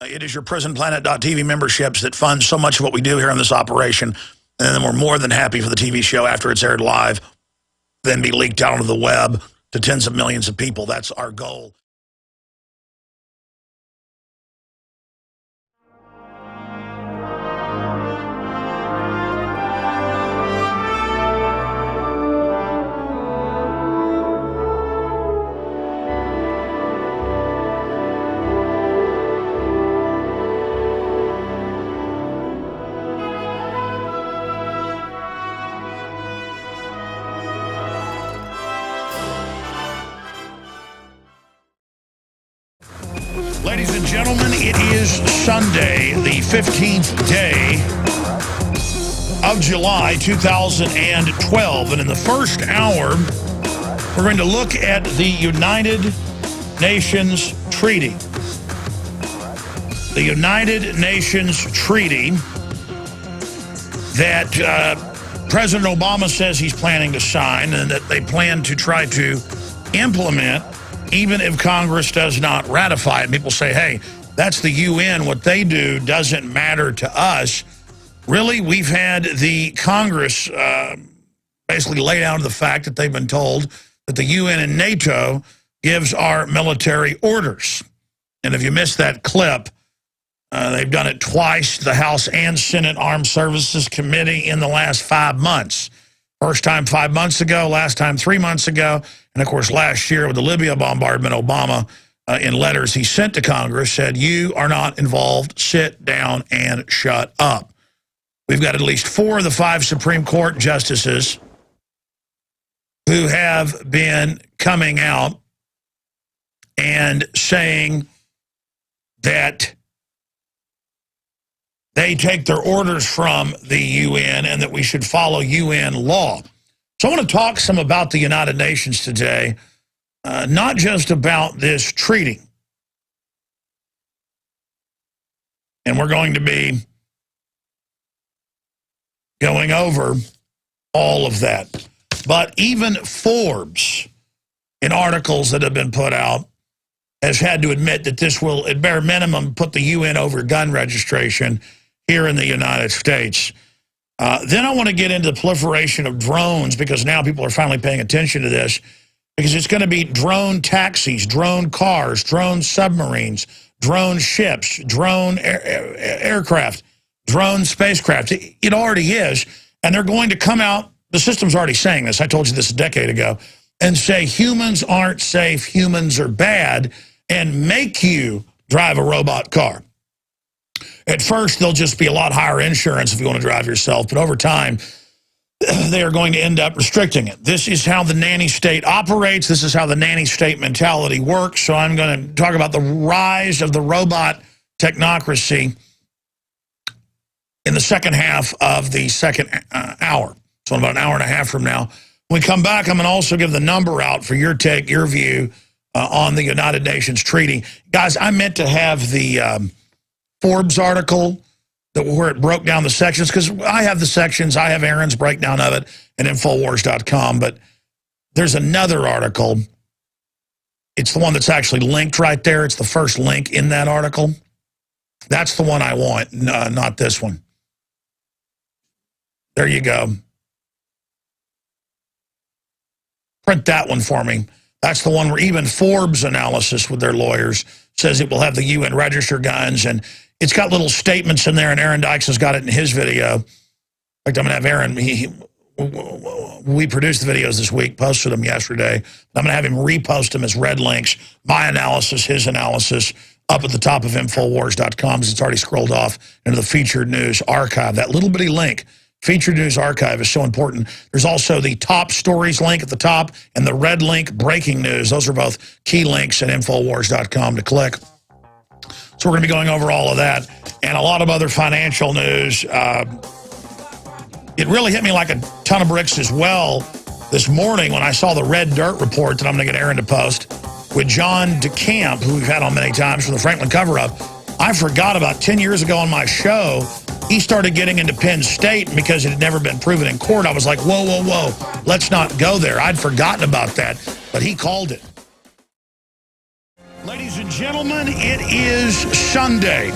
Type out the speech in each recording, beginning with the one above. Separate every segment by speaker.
Speaker 1: It is your prisonplanet.tv memberships that fund so much of what we do here on this operation. And then we're more than happy for the TV show after it's aired live, then be leaked out onto the web to tens of millions of people. That's our goal. Ladies and gentlemen, it is Sunday, the 15th day of July 2012. And in the first hour, we're going to look at the United Nations Treaty. The United Nations Treaty that President Obama says he's planning to sign and that they plan to try to implement even if Congress does not ratify it. People say, hey, that's the UN. What they do doesn't matter to us. Really, we've had the Congress basically lay down the fact that they've been told that the UN and NATO gives our military orders. And if you missed that clip, they've done it twice, the House and Senate Armed Services Committee in the last 5 months. First time 5 months ago, last time 3 months ago, and of course last year with the Libya bombardment, Obama, in letters he sent to Congress, said, you are not involved, sit down and shut up. We've got at least 4 of the 5 Supreme Court justices who have been coming out and saying that they take their orders from the UN and that we should follow UN law. So I want to talk some about the United Nations today, not just about this treaty. And we're going to be going over all of that. But even Forbes, in articles that have been put out, has had to admit that this will, at bare minimum, put the UN over gun registration here in the United States. Then I want to get into the proliferation of drones, because now people are finally paying attention to this, because it's going to be drone taxis, drone cars, drone submarines, drone ships, drone aircraft, drone spacecraft. It already is, and they're going to come out, the system's already saying this, I told you this a decade ago, and say humans aren't safe, humans are bad, and make you drive a robot car. At first, there'll just be a lot higher insurance if you want to drive yourself, but over time, they are going to end up restricting it. This is how the nanny state operates. This is how the nanny state mentality works. So I'm going to talk about the rise of the robot technocracy in the second half of the second hour. So in about an hour and a half from now. When we come back, I'm going to also give the number out for your take, your view on the United Nations Treaty. Guys, I meant to have the Forbes article where it broke down the sections, because I have the sections, I have Aaron's breakdown of it at Infowars.com, but there's another article. It's the one that's actually linked right there. It's the first link in that article. That's the one I want, not this one. There you go. Print that one for me. That's the one where even Forbes analysis with their lawyers says it will have the UN register guns, and it's got little statements in there, and Aaron Dykes has got it in his video. In fact, I'm going to have Aaron, we produced the videos this week, posted them yesterday. I'm going to have him repost them as red links, my analysis, his analysis, up at the top of Infowars.com, because it's already scrolled off into the featured news archive. That little bitty link, featured news archive, is so important. There's also the top stories link at the top and the red link, breaking news. Those are both key links at Infowars.com to click. So we're going to be going over all of that and a lot of other financial news. It really hit me like a ton of bricks as well this morning when I saw the red dirt report that I'm going to get Aaron to post with John DeCamp, who we've had on many times from the Franklin cover-up. I forgot about 10 years ago on my show, he started getting into Penn State because it had never been proven in court. I was like, whoa, whoa, whoa, let's not go there. I'd forgotten about that, but he called it. Ladies and gentlemen, it is Sunday,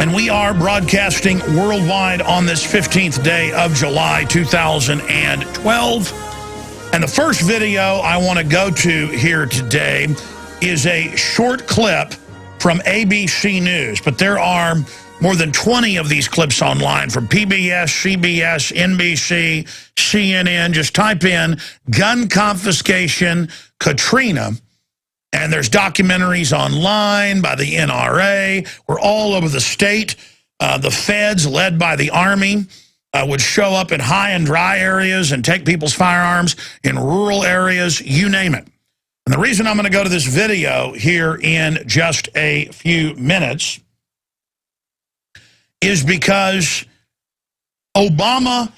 Speaker 1: and we are broadcasting worldwide on this 15th day of July 2012. And the first video I want to go to here today is a short clip from ABC News, but there are more than 20 of these clips online from PBS, CBS, NBC, CNN. Just type in gun confiscation Katrina. And there's documentaries online by the NRA. We're all over the state. The feds, led by the Army, would show up in high and dry areas and take people's firearms in rural areas, you name it. And the reason I'm going to go to this video here in just a few minutes is because Obama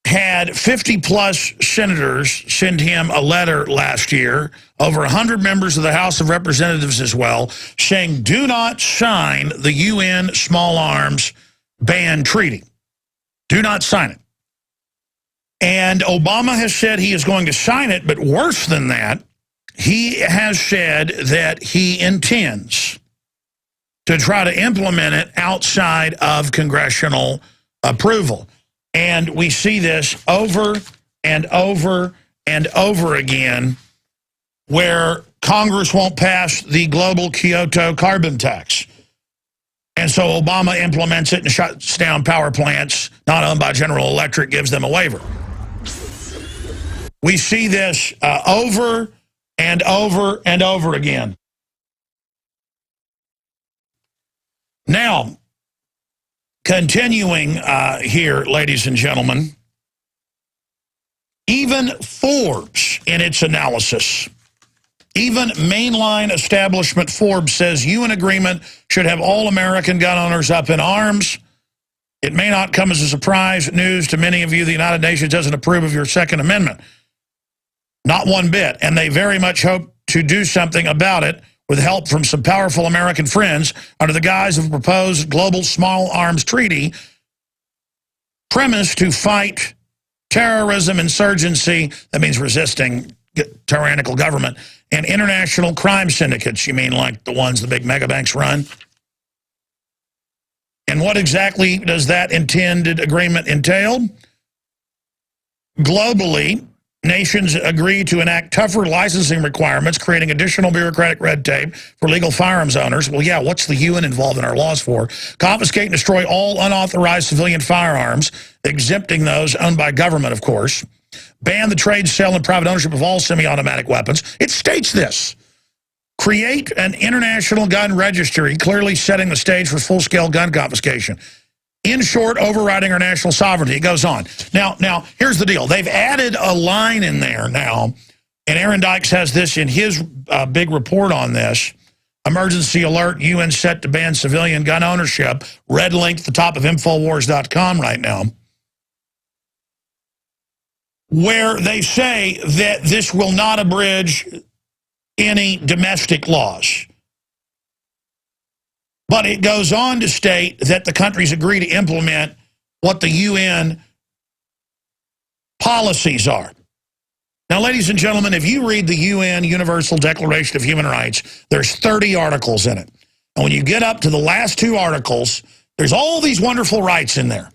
Speaker 1: had 50-plus senators send him a letter last year, over 100 members of the House of Representatives as well, saying do not sign the UN small arms ban treaty. Do not sign it. And Obama has said he is going to sign it, but worse than that, he has said that he intends to try to implement it outside of congressional approval. And we see this over and over and over again, where Congress won't pass the global Kyoto carbon tax. And so Obama implements it and shuts down power plants not owned by General Electric, gives them a waiver. We see this over and over and over again. Now, continuing here, ladies and gentlemen, even Forbes in its analysis, even mainline establishment Forbes says UN agreement should have all American gun owners up in arms. It may not come as a surprise news to many of you. The United Nations doesn't approve of your Second Amendment. Not one bit. And they very much hope to do something about it with help from some powerful American friends under the guise of a proposed global small arms treaty premised to fight terrorism, insurgency, that means resisting tyrannical government, and international crime syndicates. You mean like the ones the big mega banks run? And what exactly does that intended agreement entail? Globally, nations agree to enact tougher licensing requirements, creating additional bureaucratic red tape for legal firearms owners. Well, yeah, what's the UN involved in our laws for? Confiscate and destroy all unauthorized civilian firearms, exempting those owned by government, of course. Ban the trade, sale, and private ownership of all semi-automatic weapons. It states this. Create an international gun registry, clearly setting the stage for full-scale gun confiscation. In short, overriding our national sovereignty. It goes on. Now, here's the deal. They've added a line in there now, and Aaron Dykes has this in his big report on this. Emergency alert, UN set to ban civilian gun ownership. Red link at the top of Infowars.com right now, where they say that this will not abridge any domestic laws. But it goes on to state that the countries agree to implement what the UN policies are. Now, ladies and gentlemen, if you read the UN Universal Declaration of Human Rights, there's 30 articles in it. And when you get up to the last two articles, there's all these wonderful rights in there.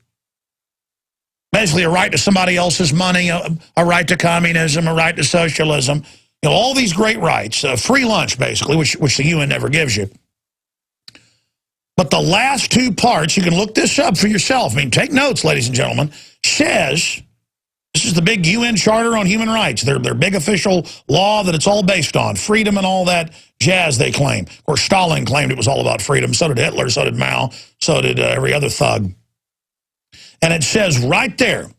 Speaker 1: Basically, a right to somebody else's money, a right to communism, a right to socialism. You know, all these great rights, free lunch, basically, which the UN never gives you. But the last two parts, you can look this up for yourself. I mean, take notes, ladies and gentlemen, says, this is the big UN Charter on Human Rights, their big official law that it's all based on, freedom and all that jazz they claim. Of course, Stalin claimed it was all about freedom. So did Hitler, so did Mao, so did every other thug. And it says right there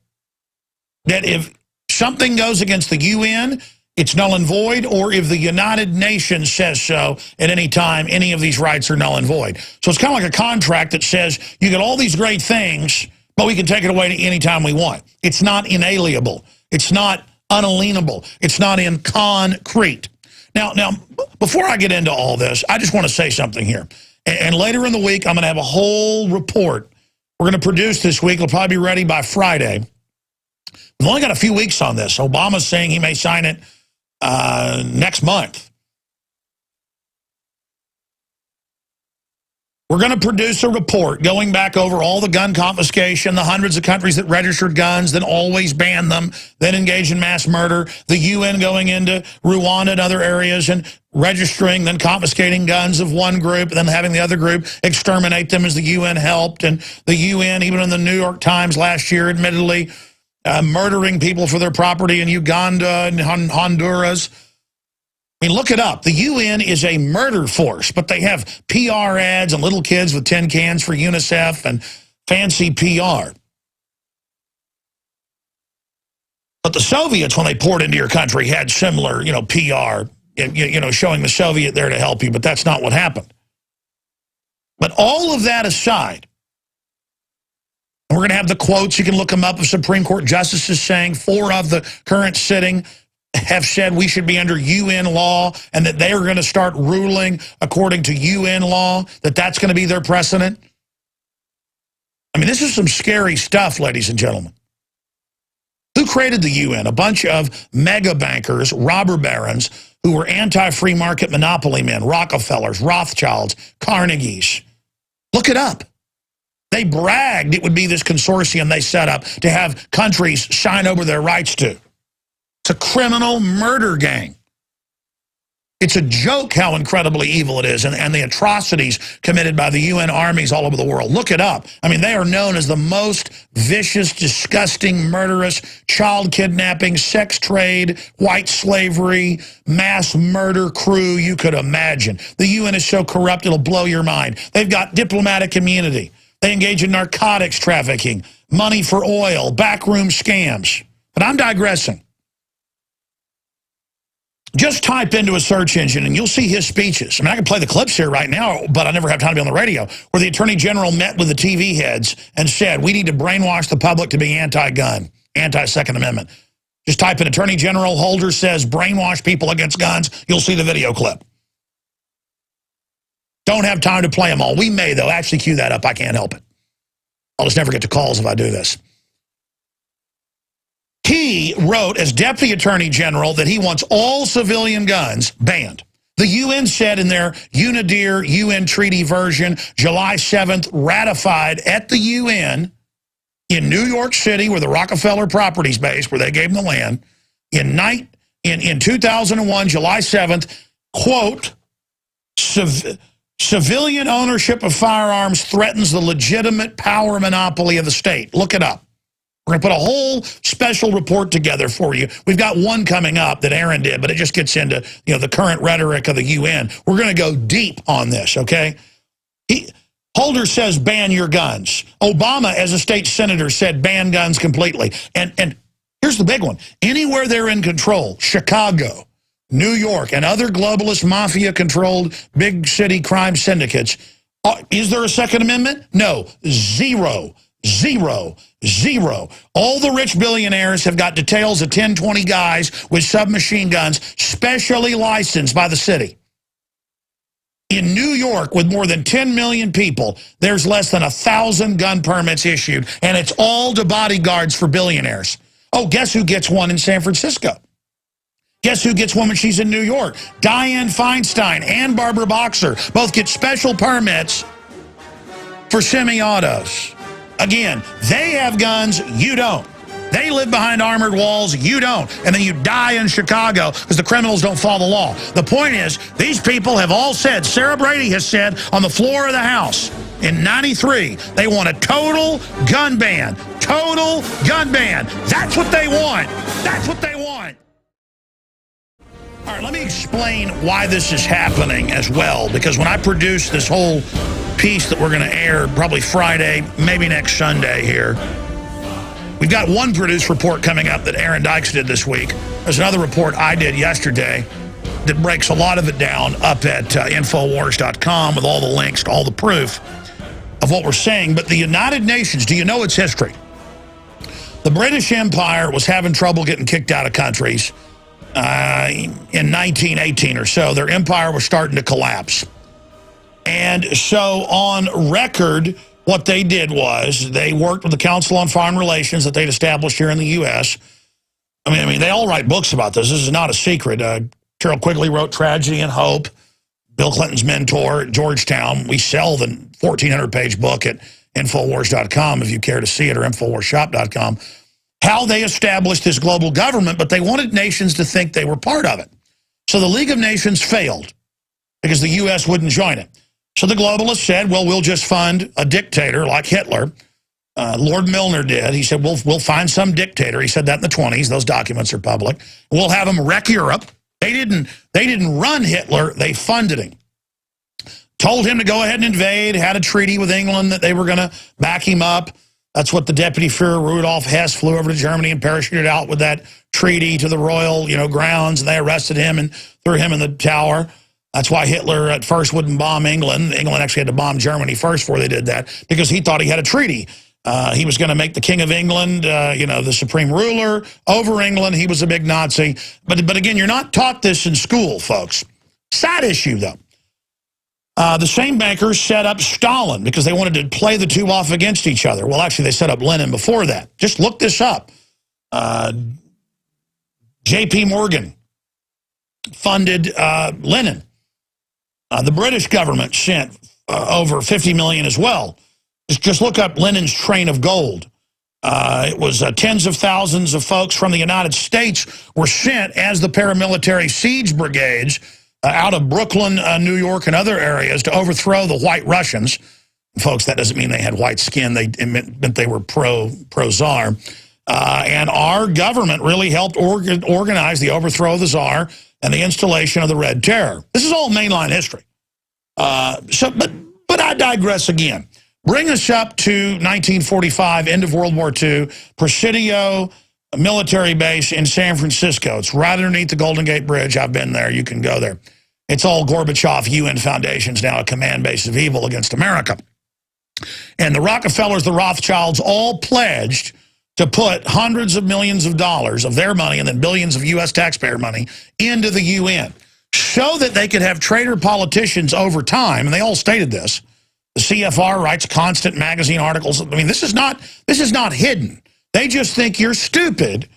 Speaker 1: that if something goes against the UN, it's null and void, or if the United Nations says so at any time, any of these rights are null and void. So it's kind of like a contract that says you get all these great things, but we can take it away any time we want. It's not inalienable. It's not unalienable. It's not in concrete. Now, before I get into all this, I just want to say something here. And later in the week, I'm going to have a whole report we're going to produce this week. It'll probably be ready by Friday. We've only got a few weeks on this. Obama's saying he may sign it next month. We're going to produce a report going back over all the gun confiscation, the hundreds of countries that registered guns, then always banned them, then engaged in mass murder, the UN going into Rwanda and other areas and registering, then confiscating guns of one group, and then having the other group exterminate them as the UN helped. And the UN, even in the New York Times last year, admittedly murdering people for their property in Uganda and Honduras. I mean, look it up. The UN is a murder force, but they have PR ads and little kids with tin cans for UNICEF and fancy PR. But the Soviets, when they poured into your country, had similar, PR, showing the Soviet there to help you, but that's not what happened. But all of that aside, and we're going to have the quotes, you can look them up, of Supreme Court justices saying 4 of the current sitting have said we should be under UN law and that they are going to start ruling according to UN law, that's going to be their precedent. I mean, this is some scary stuff, ladies and gentlemen. Who created the UN? A bunch of mega bankers, robber barons, who were anti-free market monopoly men, Rockefellers, Rothschilds, Carnegies. Look it up. They bragged it would be this consortium they set up to have countries sign over their rights to. It's a criminal murder gang. It's a joke how incredibly evil it is and the atrocities committed by the UN armies all over the world. Look it up. I mean, they are known as the most vicious, disgusting, murderous, child kidnapping, sex trade, white slavery, mass murder crew you could imagine. The UN is so corrupt it'll blow your mind. They've got diplomatic immunity. They engage in narcotics trafficking, money for oil, backroom scams. But I'm digressing. Just type into a search engine and you'll see his speeches. I mean, I can play the clips here right now, but I never have time to be on the radio, where the Attorney General met with the TV heads and said, we need to brainwash the public to be anti-gun, anti-Second Amendment. Just type in Attorney General Holder says brainwash people against guns. You'll see the video clip. Don't have time to play them all. We may, though. Actually, cue that up. I can't help it. I'll just never get to calls if I do this. He wrote as Deputy Attorney General that he wants all civilian guns banned. The UN said in their UNIDIR UN treaty version, July 7th, ratified at the UN in New York City, where the Rockefeller property's based, where they gave them the land, in 2001, July 7th, quote, civilian ownership of firearms threatens the legitimate power monopoly of the state. Look it up. We're going to put a whole special report together for you. We've got one coming up that Aaron did, but it just gets into the current rhetoric of the UN. We're going to go deep on this, okay? Holder says ban your guns. Obama, as a state senator, said ban guns completely. And here's the big one. Anywhere they're in control, Chicago, New York, and other globalist mafia-controlled big city crime syndicates, is there a Second Amendment? No. Zero. Zero. Zero. All the rich billionaires have got details of 10, 20 guys with submachine guns specially licensed by the city. In New York, with more than 10 million people, there's less than 1,000 gun permits issued, and it's all to bodyguards for billionaires. Oh, guess who gets one in San Francisco? Guess who gets one when she's in New York? Dianne Feinstein and Barbara Boxer both get special permits for semi-autos. Again, they have guns, you don't. They live behind armored walls, you don't. And then you die in Chicago because the criminals don't follow the law. The point is, these people have all said, Sarah Brady has said on the floor of the House in '93, they want a total gun ban. Total gun ban. That's what they want. That's what they want. All right, let me explain why this is happening as well, because when I produce this whole piece that we're going to air probably Friday, maybe next Sunday here, we've got one produced report coming up that Aaron Dykes did this week. There's another report I did yesterday that breaks a lot of it down up at Infowars.com with all the links to all the proof of what we're saying. But the United Nations, do you know its history? The British Empire was having trouble getting kicked out of countries in 1918 or so. Their empire was starting to collapse. And so on record, what they did was they worked with the Council on Foreign Relations that they'd established here in the U.S. I mean, they all write books about this. This is not a secret. Carol Quigley wrote Tragedy and Hope. Bill Clinton's mentor at Georgetown. We sell the 1,400-page book at Infowars.com if you care to see it, or InfoWarsShop.com. How they established this global government, but they wanted nations to think they were part of it. So the League of Nations failed because the U.S. wouldn't join it. So the globalists said, well, we'll just fund a dictator like Hitler. Lord Milner did. He said, we'll find some dictator. He said that in the 1920s. Those documents are public. We'll have him wreck Europe. They didn't run Hitler. They funded him. Told him to go ahead and invade, had a treaty with England that they were going to back him up. That's what the Deputy Führer, Rudolf Hess, flew over to Germany and parachuted out with that treaty to the royal, grounds, and they arrested him and threw him in the tower. That's why Hitler at first wouldn't bomb England. England actually had to bomb Germany first before they did that, because he thought he had a treaty. He was going to make the King of England, the supreme ruler over England. He was a big Nazi. But again, you're not taught this in school, folks. Side issue, though. The same bankers set up Stalin because they wanted to play the two off against each other. Well, actually, they set up Lenin before that. Just look this up. J.P. Morgan funded Lenin. The British government sent over $50 million as well. Just look up Lenin's train of gold. It was tens of thousands of folks from the United States were sent as the paramilitary siege brigades out of Brooklyn, New York, and other areas to overthrow the White Russians. Folks, that doesn't mean they had white skin. It meant they were pro-Tsar. And our government really helped organize the overthrow of the Tsar and the installation of the Red Terror. This is all mainline history. But I digress again. Bring us up to 1945, end of World War II, Presidio military base in San Francisco. It's right underneath the Golden Gate Bridge. I've been there. You can go there. It's all Gorbachev UN foundations, now a command base of evil against America. And the Rockefellers, the Rothschilds, all pledged to put hundreds of millions of dollars of their money and then billions of U.S. taxpayer money into the UN so that they could have traitor politicians over time. And they all stated this. The CFR writes constant magazine articles. I mean, this is not hidden. They just think you're stupid,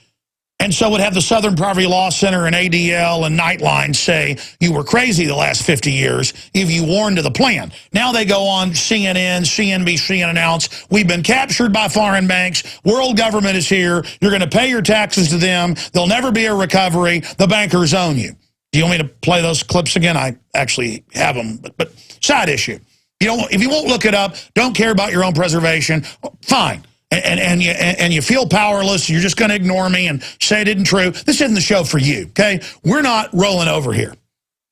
Speaker 1: and so would have the Southern Poverty Law Center and ADL and Nightline say you were crazy the last 50 years if you warned of the plan. Now they go on CNN, CNBC, and announce, we've been captured by foreign banks, world government is here, you're going to pay your taxes to them, there'll never be a recovery, the bankers own you. Do you want me to play those clips again? I actually have them, but side issue. If you won't look it up, don't care about your own preservation, fine. And you feel powerless, you're just going to ignore me and say it isn't true. This isn't the show for you, okay? We're not rolling over here.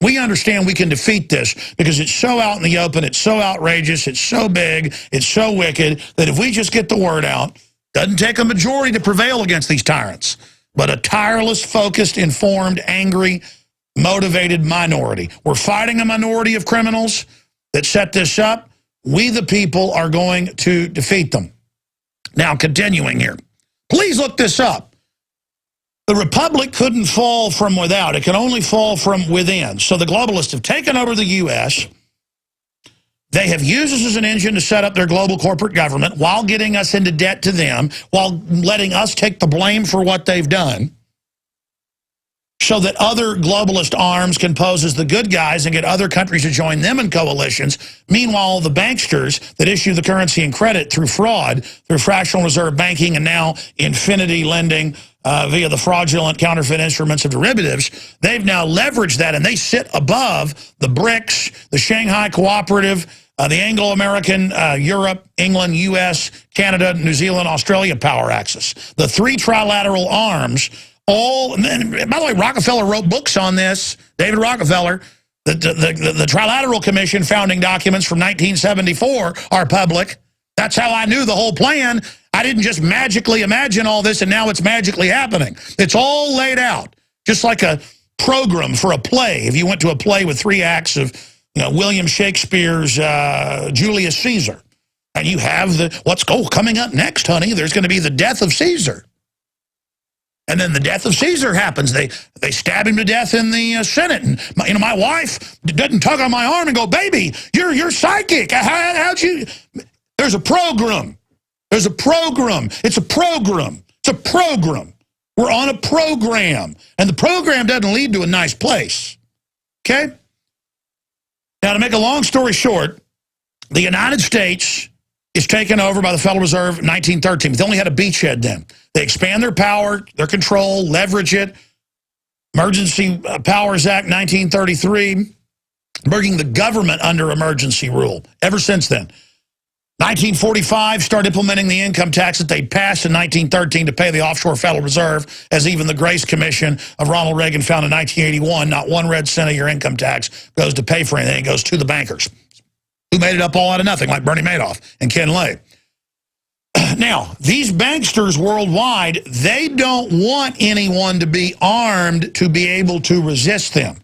Speaker 1: We understand we can defeat this because it's so out in the open, it's so outrageous, it's so big, it's so wicked, that if we just get the word out, doesn't take a majority to prevail against these tyrants, but a tireless, focused, informed, angry, motivated minority. We're fighting a minority of criminals that set this up. We, the people, are going to defeat them. Now, continuing here, please look this up. The republic couldn't fall from without. It can only fall from within. So the globalists have taken over the U.S. They have used us as an engine to set up their global corporate government while getting us into debt to them, while letting us take the blame for what they've done, so that other globalist arms can pose as the good guys and get other countries to join them in coalitions. Meanwhile, the banksters that issue the currency and credit through fraud, through fractional reserve banking and now infinity lending via the fraudulent counterfeit instruments of derivatives, they've now leveraged that, and they sit above the BRICS, the Shanghai Cooperative, the Anglo-American, Europe, England, U.S., Canada, New Zealand, Australia power axis. The three trilateral arms. And by the way, Rockefeller wrote books on this. David Rockefeller, the Trilateral Commission founding documents from 1974 are public. That's how I knew the whole plan. I didn't just magically imagine all this and now it's magically happening. It's all laid out, just like a program for a play. If you went to a play with 3 acts of William Shakespeare's Julius Caesar, and you have what's coming up next, honey, there's going to be the death of Caesar. And then the death of Caesar happens. They stab him to death in the Senate. And my wife doesn't tug on my arm and go, baby, you're psychic. How'd you? There's a program. There's a program. It's a program. It's a program. We're on a program. And the program doesn't lead to a nice place. Okay? Now, to make a long story short, the United States is taken over by the Federal Reserve in 1913. But they only had a beachhead then. They expand their power, their control, leverage it. Emergency Powers Act 1933, bringing the government under emergency rule. Ever since then. 1945, start implementing the income tax that they passed in 1913 to pay the offshore Federal Reserve, as even the Grace Commission of Ronald Reagan found in 1981, not 1 red cent of your income tax goes to pay for anything. It goes to the bankers, who made it up all out of nothing, like Bernie Madoff and Ken Lay. Now, these banksters worldwide, they don't want anyone to be armed to be able to resist them.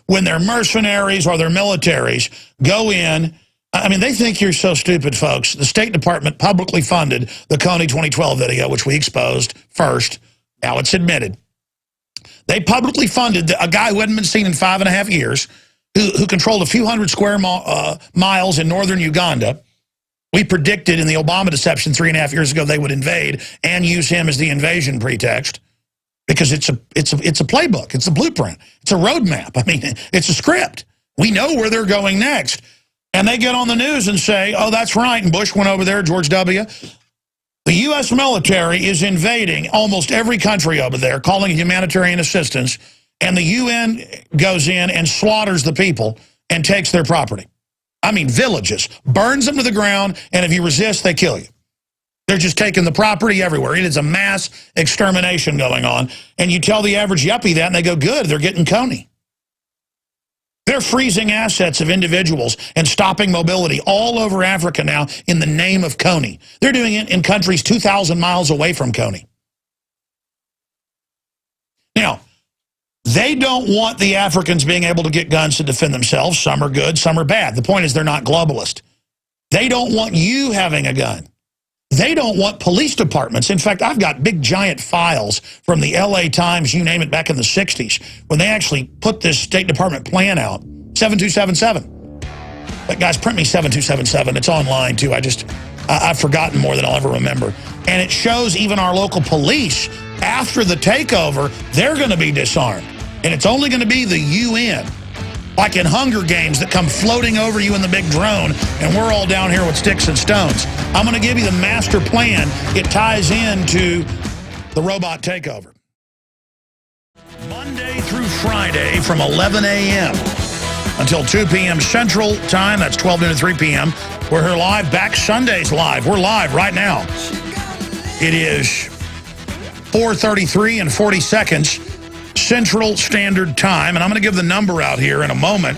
Speaker 1: When their mercenaries or their militaries go in, I mean, they think you're so stupid, folks. The State Department publicly funded the Coney 2012 video, which we exposed first. Now it's admitted. They publicly funded a guy who hadn't been seen in 5.5 years, who controlled a few hundred square miles in northern Uganda. We predicted in the Obama deception 3.5 years ago they would invade and use him as the invasion pretext, because it's a playbook, it's a blueprint, it's a roadmap. I mean, it's a script. We know where they're going next. And they get on the news and say, oh, that's right, and Bush went over there, George W. The U.S. military is invading almost every country over there, calling it humanitarian assistance, and the UN goes in and slaughters the people and takes their property. I mean, villages, burns them to the ground, and if you resist, they kill you. They're just taking the property everywhere. It is a mass extermination going on, and you tell the average yuppie that, and they go, good, they're getting Coney. They're freezing assets of individuals and stopping mobility all over Africa now in the name of Coney. They're doing it in countries 2,000 miles away from Coney. Now, they don't want the Africans being able to get guns to defend themselves. Some are good, some are bad. The point is they're not globalist. They don't want you having a gun. They don't want police departments. In fact, I've got big giant files from the LA Times, you name it, back in the 60s, when they actually put this State Department plan out, 7277. But guys, print me 7277. It's online too. I've forgotten more than I'll ever remember. And it shows even our local police, after the takeover, they're going to be disarmed. And it's only going to be the UN, like in Hunger Games, that come floating over you in the big drone, and we're all down here with sticks and stones. I'm going to give you the master plan. It ties into the robot takeover. Monday through Friday from 11 a.m. until 2 p.m. Central Time. That's 12 noon to 3 p.m. We're here live. Back Sundays live. We're live right now. It is 4:33 and 40 seconds. Central Standard Time, and I'm going to give the number out here in a moment.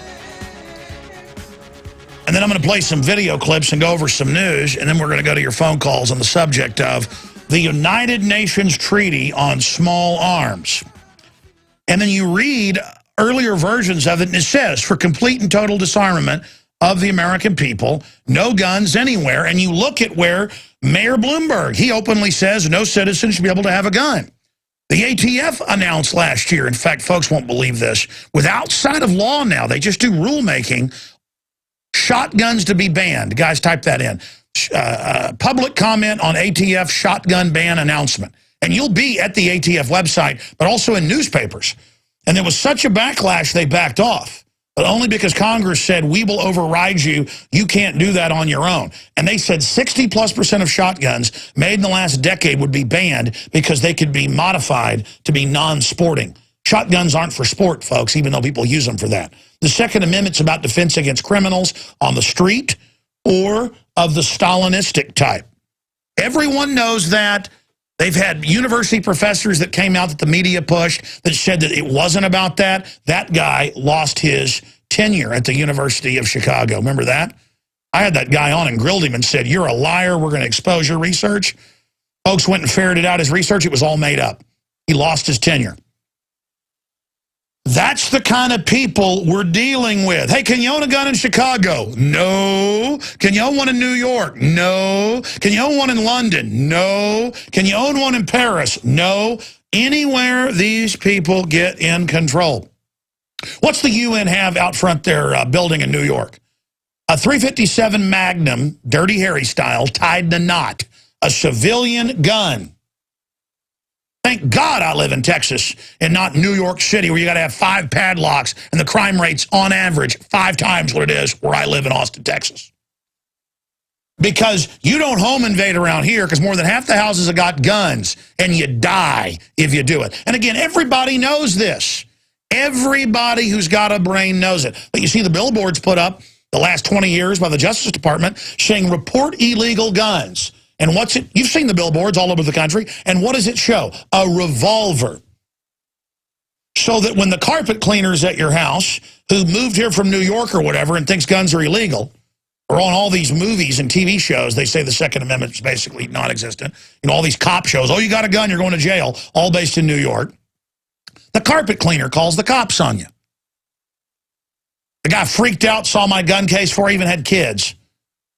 Speaker 1: And then I'm going to play some video clips and go over some news, and then we're going to go to your phone calls on the subject of the United Nations Treaty on Small Arms. And then you read earlier versions of it, and it says, for complete and total disarmament of the American people, no guns anywhere. And you look at where Mayor Bloomberg, he openly says no citizen should be able to have a gun. The ATF announced last year, in fact, folks won't believe this, with outside of law now, they just do rulemaking, shotguns to be banned. Guys, type that in. Public comment on ATF shotgun ban announcement. And you'll be at the ATF website, but also in newspapers. And there was such a backlash, they backed off. But only because Congress said, we will override you. You can't do that on your own. And they said 60+% of shotguns made in the last decade would be banned because they could be modified to be non-sporting. Shotguns aren't for sport, folks, even though people use them for that. The Second Amendment's about defense against criminals on the street or of the Stalinistic type. Everyone knows that. They've had university professors that came out that the media pushed that said that it wasn't about that. That guy lost his tenure at the University of Chicago. Remember that? I had that guy on and grilled him and said, you're a liar. We're going to expose your research. Folks went and ferreted out his research. It was all made up. He lost his tenure. That's the kind of people we're dealing with. Hey, can you own a gun in Chicago? No. Can you own one in New York? No. Can you own one in London? No. Can you own one in Paris? No. Anywhere these people get in control. What's the UN have out front their building in New York? A .357 Magnum, Dirty Harry style, tied in a knot. A civilian gun. Thank God I live in Texas and not New York City, where you got to have 5 padlocks and the crime rate's on average 5 times what it is where I live in Austin, Texas. Because you don't home invade around here, because more than half the houses have got guns, and you die if you do it. And again, everybody knows this. Everybody who's got a brain knows it. But you see the billboards put up the last 20 years by the Justice Department saying report illegal guns. And what's it? You've seen the billboards all over the country. And what does it show? A revolver. So that when the carpet cleaner's at your house, who moved here from New York or whatever and thinks guns are illegal, or on all these movies and TV shows, they say the Second Amendment is basically non-existent. You know, all these cop shows, oh, you got a gun, you're going to jail, all based in New York. The carpet cleaner calls the cops on you. The guy freaked out, saw my gun case before I even had kids.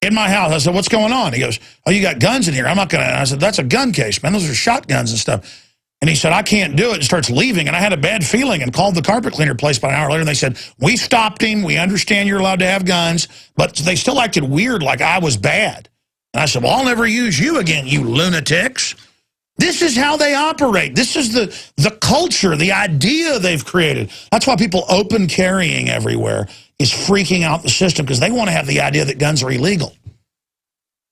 Speaker 1: In my house, I said, what's going on? He goes, oh, you got guns in here. I'm not going to. I said, that's a gun case, man. Those are shotguns and stuff. And he said, I can't do it, and starts leaving. And I had a bad feeling and called the carpet cleaner place about an hour later. And they said, we stopped him. We understand you're allowed to have guns. But they still acted weird, like I was bad. And I said, well, I'll never use you again, you lunatics. This is how they operate. This is the culture, the idea they've created. That's why people open carrying everywhere is freaking out the system, because they want to have the idea that guns are illegal.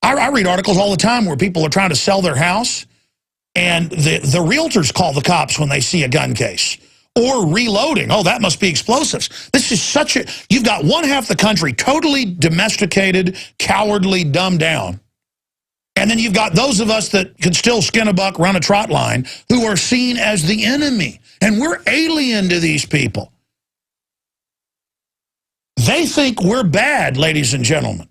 Speaker 1: I read articles all the time where people are trying to sell their house, and the realtors call the cops when they see a gun case. Or reloading. Oh, that must be explosives. This is such a... You've got one half the country totally domesticated, cowardly, dumbed down. And then you've got those of us that can still skin a buck, run a trot line, who are seen as the enemy. And we're alien to these people. They think we're bad, ladies and gentlemen.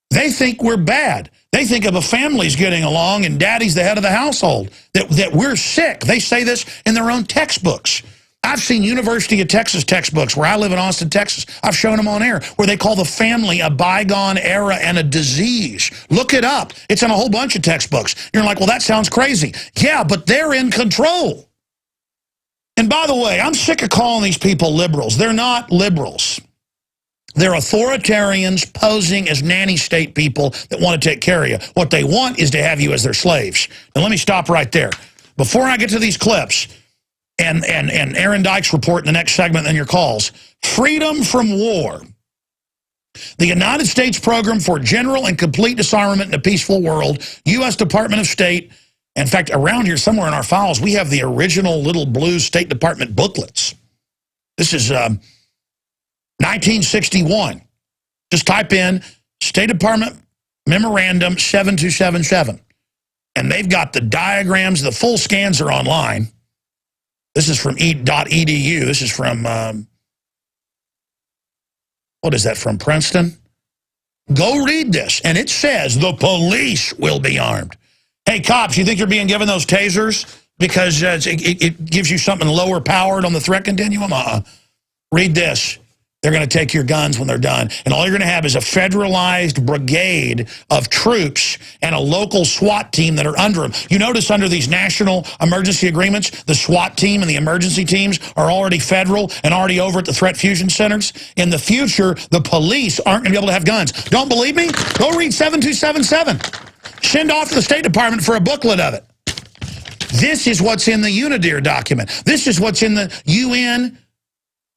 Speaker 1: They think we're bad. They think if a family's getting along and daddy's the head of the household, that we're sick. They say this in their own textbooks. I've seen University of Texas textbooks where I live in Austin, Texas. I've shown them on air where they call the family a bygone era and a disease. Look it up. It's in a whole bunch of textbooks. You're like, well, that sounds crazy. Yeah, but they're in control. And by the way, I'm sick of calling these people liberals. They're not liberals. They're authoritarians posing as nanny state people that want to take care of you. What they want is to have you as their slaves. Now, let me stop right there. Before I get to these clips and Aaron Dyke's report in the next segment and your calls, freedom from war. The United States Program for General and Complete Disarmament in a Peaceful World, U.S. Department of State. In fact, around here somewhere in our files, we have the original little blue State Department booklets. This is... 1961. Just type in State Department Memorandum 7277. And they've got the diagrams. The full scans are online. This is from .edu. This is from, what is that, from Princeton? Go read this. And it says the police will be armed. Hey, cops, you think you're being given those tasers because it gives you something lower powered on the threat continuum? Read this. They're going to take your guns when they're done. And all you're going to have is a federalized brigade of troops and a local SWAT team that are under them. You notice under these national emergency agreements, the SWAT team and the emergency teams are already federal and already over at the threat fusion centers. In the future, the police aren't going to be able to have guns. Don't believe me? Go read 7277. Send off to the State Department for a booklet of it. This is what's in the UNIDIR document. This is what's in the UN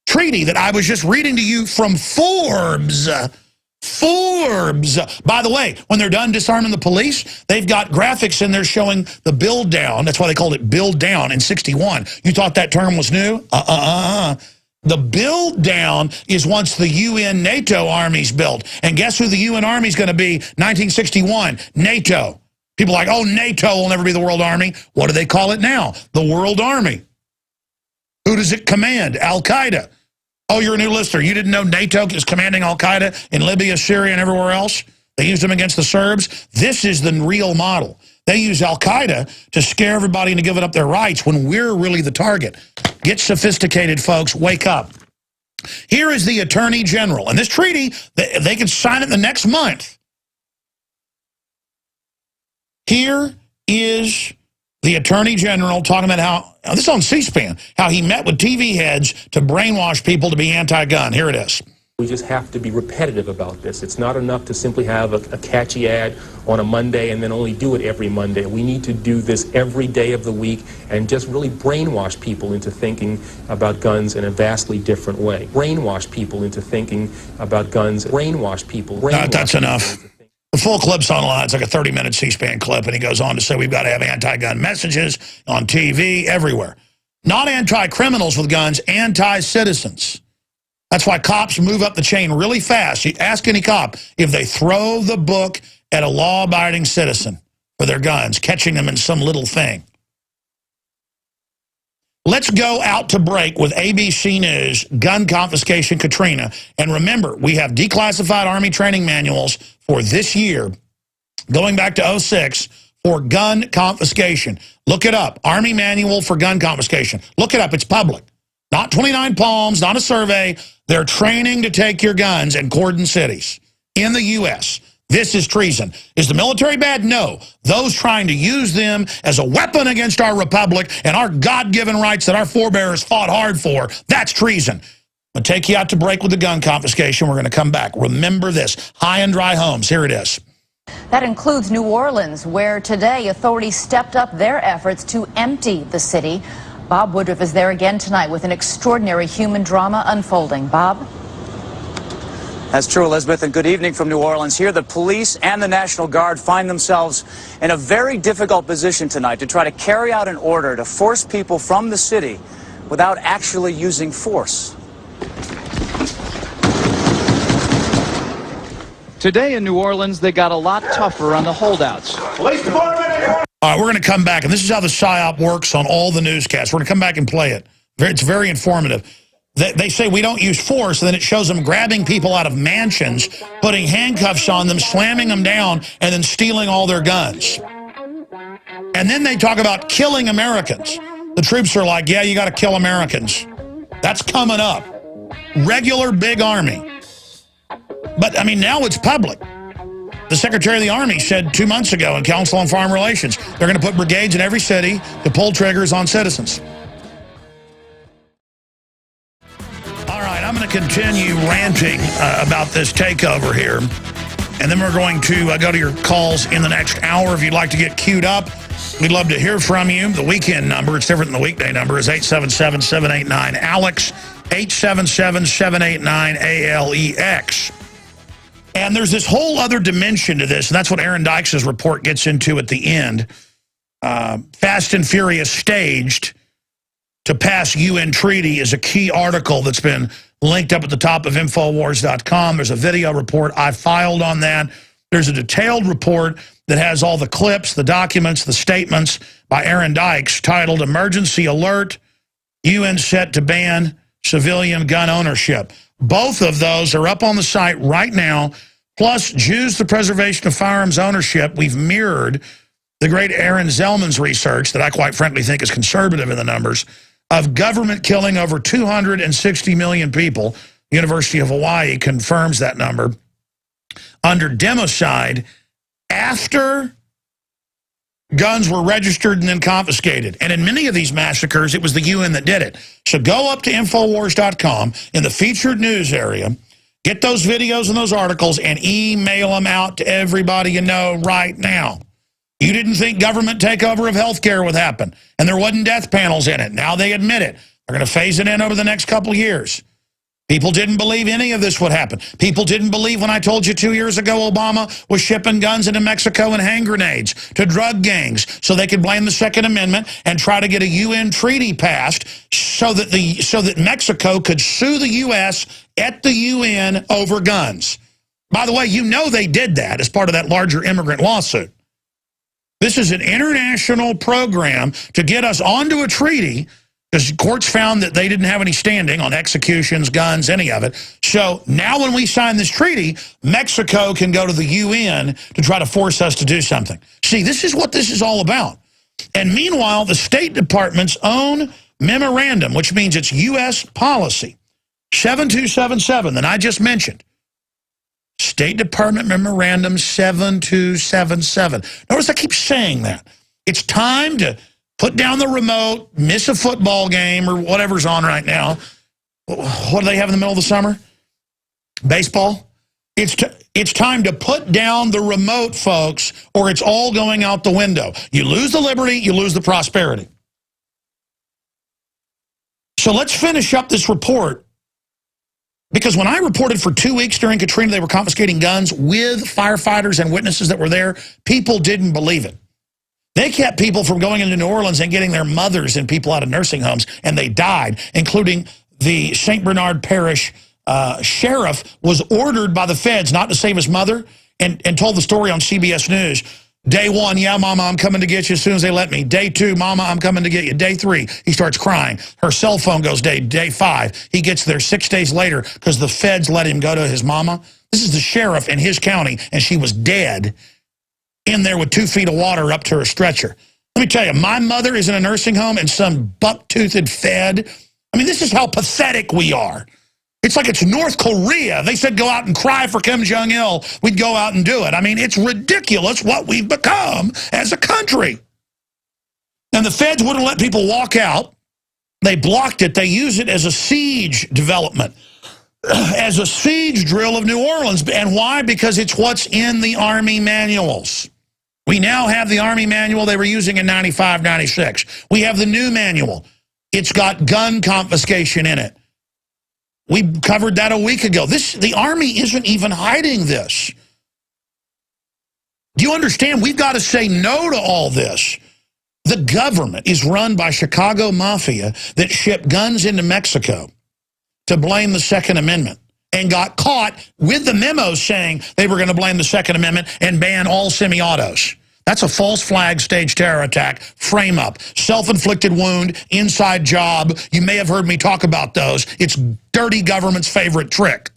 Speaker 1: treaty that I was just reading to you from Forbes. Forbes. By the way, when they're done disarming the police, they've got graphics in there showing the build down. That's why they called it build down in 61. You thought that term was new? The build down is once the UN NATO army's built. And guess who the UN army's going to be? 1961, NATO. People are like, oh, NATO will never be the world army. What do they call it now? The world army. Who does it command? Al-Qaeda. Oh, you're a new listener. You didn't know NATO is commanding Al-Qaeda in Libya, Syria, and everywhere else? They used them against the Serbs. This is the real model. They use Al-Qaeda to scare everybody into giving up their rights when we're really the target. Get sophisticated, folks. Wake up. Here is the Attorney General. And this treaty, they can sign it the next month. Here is the Attorney General talking about how, this is on C-SPAN, how he met with TV heads to brainwash people to be anti-gun. Here it is.
Speaker 2: We just have to be repetitive about this. It's not enough to simply have a catchy ad on a Monday and then only do it every Monday. We need to do this every day of the week and just really brainwash people into thinking about guns in a vastly different way. Brainwash people into thinking about guns. Brainwash people.
Speaker 1: That's enough. The full clip's online. It's like a 30-minute C-SPAN clip, and he goes on to say we've got to have anti-gun messages on TV, everywhere. Not anti-criminals with guns, anti-citizens. That's why cops move up the chain really fast. You ask any cop if they throw the book at a law-abiding citizen for their guns, catching them in some little thing. Let's go out to break with ABC News, gun confiscation Katrina. And remember, we have declassified Army training manuals for this year, going back to 06, for gun confiscation. Look it up, Army Manual for Gun Confiscation. Look it up, it's public. Not 29 Palms, not a survey. They're training to take your guns in cordon cities in the U.S. This is treason. Is the military bad? No. Those trying to use them as a weapon against our republic and our God-given rights that our forebears fought hard for, that's treason. I'll take you out to break with the gun confiscation. We're going to come back. Remember this, high and dry homes. Here it is.
Speaker 3: That includes New Orleans, where today authorities stepped up their efforts to empty the city. Bob Woodruff is there again tonight with an extraordinary human drama unfolding. Bob?
Speaker 4: That's true, Elizabeth, and good evening from New Orleans. Here, the police and the National Guard find themselves in a very difficult position tonight to try to carry out an order to force people from the city without actually using force.
Speaker 5: Today in New Orleans, they got a lot tougher on the holdouts.
Speaker 1: Police Department! All right, we're going to come back, and this is how the psyop works on all the newscasts. We're going to come back and play it. It's very informative. They say we don't use force, and then it shows them grabbing people out of mansions, putting handcuffs on them, slamming them down, and then stealing all their guns. And then they talk about killing Americans. The troops are like, yeah, you got to kill Americans. That's coming up. Regular big army. But, I mean, now it's public. The Secretary of the Army said 2 months ago in Council on Foreign Relations, they're going to put brigades in every city to pull triggers on citizens. All right, I'm going to continue ranting about this takeover here. And then we're going to go to your calls in the next hour. If you'd like to get queued up, we'd love to hear from you. The weekend number, it's different than the weekday number, is 877-789-ALEX, 877-789-ALEX. And there's this whole other dimension to this, and that's what Aaron Dykes' report gets into at the end. Fast and Furious staged to pass UN treaty is a key article that's been linked up at the top of Infowars.com. There's a video report. I filed on that. There's a detailed report that has all the clips, the documents, the statements by Aaron Dykes titled Emergency Alert, UN Set to Ban Civilian Gun Ownership. Both of those are up on the site right now. Plus, Jews, the Preservation of Firearms Ownership. We've mirrored the great Aaron Zellman's research that I quite frankly think is conservative in the numbers of government killing over 260 million people. University of Hawaii confirms that number under democide after guns were registered and then confiscated. And in many of these massacres, it was the UN that did it. So go up to Infowars.com in the featured news area, get those videos and those articles, and email them out to everybody you know right now. You didn't think government takeover of healthcare would happen, and there wasn't death panels in it. Now they admit it. They're going to phase it in over the next couple of years. People didn't believe any of this would happen. People didn't believe when I told you 2 years ago Obama was shipping guns into Mexico and hand grenades to drug gangs so they could blame the Second Amendment and try to get a UN treaty passed so that Mexico could sue the U.S. at the UN over guns. By the way, you know they did that as part of that larger immigrant lawsuit. This is an international program to get us onto a treaty because courts found that they didn't have any standing on executions, guns, any of it. So now when we sign this treaty, Mexico can go to the UN to try to force us to do something. See, this is what this is all about. And meanwhile, the State Department's own memorandum, which means it's U.S. policy, 7277 that I just mentioned. State Department Memorandum 7277. Notice I keep saying that. It's time to put down the remote, miss a football game or whatever's on right now. What do they have in the middle of the summer? Baseball? It's time to put down the remote, folks, or it's all going out the window. You lose the liberty, you lose the prosperity. So let's finish up this report. Because when I reported for 2 weeks during Katrina, they were confiscating guns with firefighters and witnesses that were there, people didn't believe it. They kept people from going into New Orleans and getting their mothers and people out of nursing homes, and they died, including the St. Bernard Parish sheriff was ordered by the feds not to save his mother and told the story on CBS News. Day 1, yeah, Mama, I'm coming to get you as soon as they let me. Day 2, Mama, I'm coming to get you. Day 3, he starts crying. Her cell phone goes dead. Day 5, he gets there 6 days later because the feds let him go to his mama. This is the sheriff in his county, and she was dead in there with 2 feet of water up to her stretcher. Let me tell you, my mother is in a nursing home and some buck-toothed fed. I mean, this is how pathetic we are. It's like it's North Korea. They said go out and cry for Kim Jong-il. We'd go out and do it. I mean, it's ridiculous what we've become as a country. And the feds wouldn't let people walk out. They blocked it. They use it as a siege development, as a siege drill of New Orleans. And why? Because it's what's in the Army manuals. We now have the Army manual they were using in 95, 96. We have the new manual. It's got gun confiscation in it. We covered that a week ago. The Army isn't even hiding this. Do you understand? We've got to say no to all this. The government is run by Chicago Mafia that shipped guns into Mexico to blame the Second Amendment and got caught with the memos saying they were going to blame the Second Amendment and ban all semi-autos. That's a false flag staged terror attack, frame up, self-inflicted wound, inside job. You may have heard me talk about those. It's dirty government's favorite trick.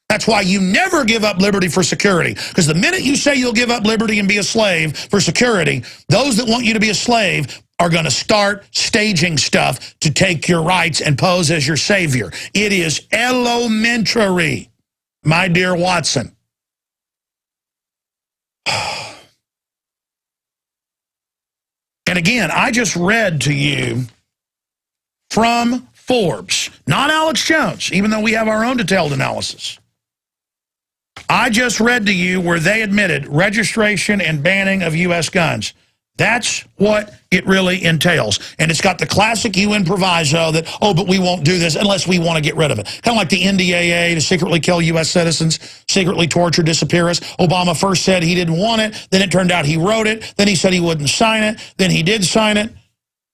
Speaker 1: That's why you never give up liberty for security. Because the minute you say you'll give up liberty and be a slave for security, those that want you to be a slave are going to start staging stuff to take your rights and pose as your savior. It is elementary, my dear Watson. And again, I just read to you from Forbes, not Alex Jones, even though we have our own detailed analysis. I just read to you where they admitted registration and banning of U.S. guns. That's what it really entails. And it's got the classic UN proviso that, oh, but we won't do this unless we want to get rid of it. Kind of like the NDAA to secretly kill U.S. citizens, secretly torture, disappear us. Obama first said he didn't want it. Then it turned out he wrote it. Then he said he wouldn't sign it. Then he did sign it.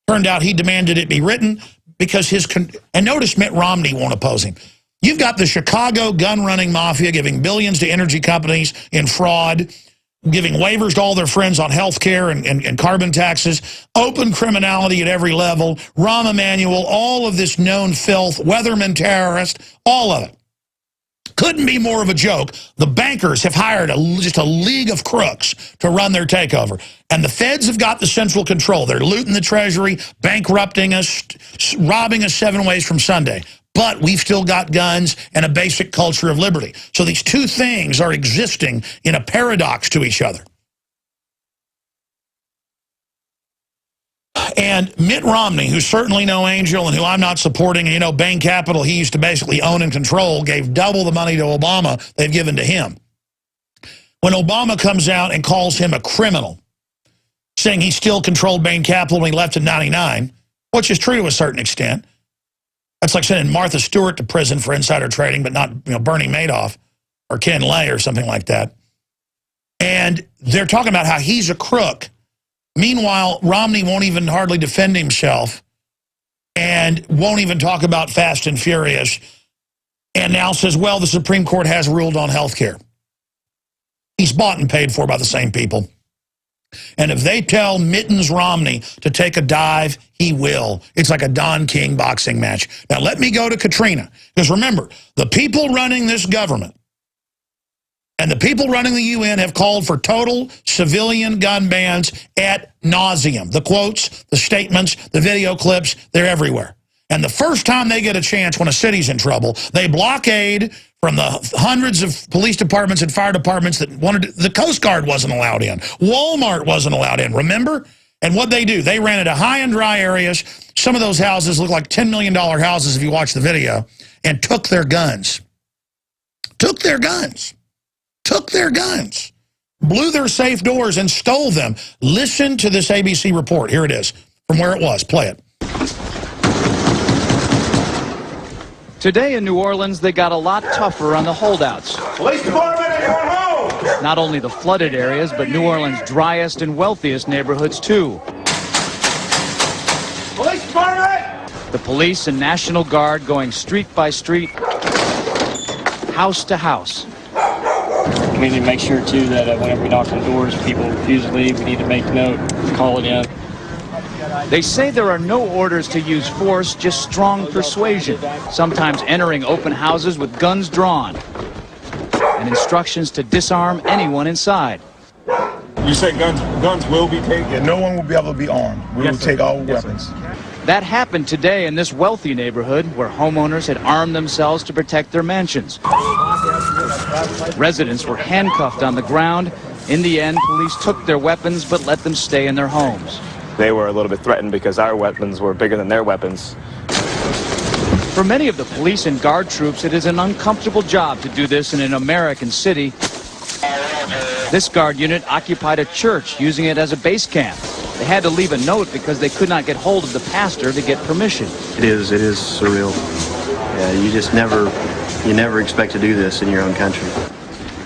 Speaker 1: Turned out he demanded it be written because and notice Mitt Romney won't oppose him. You've got the Chicago gun-running mafia giving billions to energy companies in fraud, giving waivers to all their friends on health care and carbon taxes, open criminality at every level, Rahm Emanuel, all of this known filth, Weatherman terrorist, all of it. Couldn't be more of a joke. The bankers have hired just a league of crooks to run their takeover. And the feds have got the central control. They're looting the Treasury, bankrupting us, robbing us 7 ways from Sunday. But we've still got guns and a basic culture of liberty. So these two things are existing in a paradox to each other. And Mitt Romney, who's certainly no angel and who I'm not supporting, you know, Bain Capital, he used to basically own and control, gave double the money to Obama they've given to him. When Obama comes out and calls him a criminal, saying he still controlled Bain Capital when he left in 99, which is true to a certain extent. That's like sending Martha Stewart to prison for insider trading, but not, you know, Bernie Madoff or Ken Lay or something like that. And they're talking about how he's a crook. Meanwhile, Romney won't even hardly defend himself and won't even talk about Fast and Furious, and now says, well, the Supreme Court has ruled on health care. He's bought and paid for by the same people. And if they tell Mittens Romney to take a dive, he will. It's like a Don King boxing match. Now, let me go to Katrina. Because remember, the people running this government and the people running the UN have called for total civilian gun bans ad nauseum. The quotes, the statements, the video clips, they're everywhere. And the first time they get a chance when a city's in trouble, they blockade from the hundreds of police departments and fire departments that wanted to, the Coast Guard wasn't allowed in. Walmart wasn't allowed in, remember? And what they do, they rented a high and dry areas. Some of those houses look like $10 million houses if you watch the video, and took their guns. took their guns, blew their safe doors and stole them. Listen to this ABC report. Here it is from where it was. Play it.
Speaker 5: Today in New Orleans, they got a lot tougher on the holdouts.
Speaker 6: Police department, everyone home!
Speaker 5: Not only the flooded areas, but New Orleans' driest and wealthiest neighborhoods, too.
Speaker 6: Police department!
Speaker 5: The police and National Guard going street by street, house to house.
Speaker 7: We need to make sure, too, that whenever we knock on doors, people refuse to leave. We need to make note, call it in.
Speaker 5: They say there are no orders to use force, just strong persuasion, sometimes entering open houses with guns drawn, and instructions to disarm anyone inside.
Speaker 6: You say guns will be taken?
Speaker 8: Yeah, no one will be able to be armed. We will take all weapons.
Speaker 5: That happened today in this wealthy neighborhood where homeowners had armed themselves to protect their mansions. Residents were handcuffed on the ground. In the end, police took their weapons but let them stay in their homes.
Speaker 9: They were a little bit threatened because our weapons were bigger than their weapons.
Speaker 5: For many of the police and guard troops, it is an uncomfortable job to do this in an American city. This guard unit occupied a church, using it as a base camp. They had to leave a note because they could not get hold of the pastor to get permission.
Speaker 10: It is surreal. Yeah, you never expect to do this in your own country.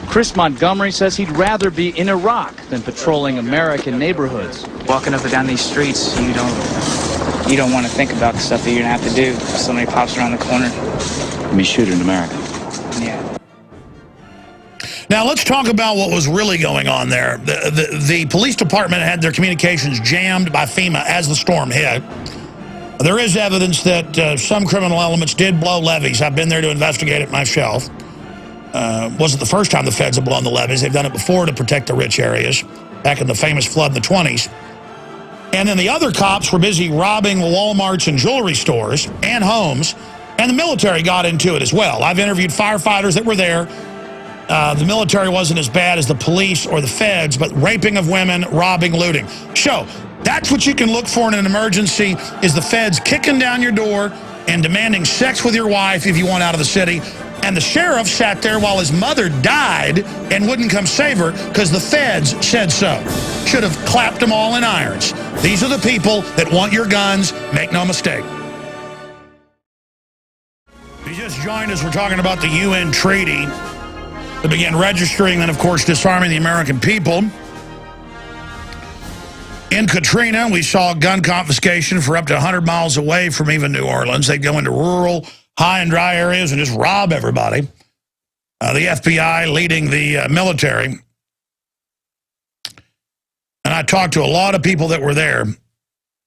Speaker 5: Chris Montgomery says he'd rather be in Iraq than patrolling American neighborhoods.
Speaker 11: Walking up and down these streets, you don't want to think about the stuff that you're gonna have to do if somebody pops around the corner.
Speaker 10: We shoot in America.
Speaker 11: Yeah.
Speaker 1: Now, let's talk about what was really going on there. The police department had their communications jammed by FEMA as the storm hit. There is evidence that some criminal elements did blow levees. I've been there to investigate it myself. Wasn't the first time the feds have blown the levees. They've done it before to protect the rich areas, back in the famous flood in the 20s. And then the other cops were busy robbing Walmarts and jewelry stores and homes, and the military got into it as well. I've interviewed firefighters that were there. The military wasn't as bad as the police or the feds, but raping of women, robbing, looting. So that's what you can look for in an emergency, is the feds kicking down your door and demanding sex with your wife if you want out of the city. And the sheriff sat there while his mother died and wouldn't come save her because the feds said so. Should have clapped them all in irons. These are the people that want your guns. Make no mistake. If you just joined us, we're talking about the UN treaty that began registering and, of course, disarming the American people. In Katrina, we saw gun confiscation for up to 100 miles away from even New Orleans. They'd go into rural, high and dry areas and just rob everybody. The FBI leading the military. And I talked to a lot of people that were there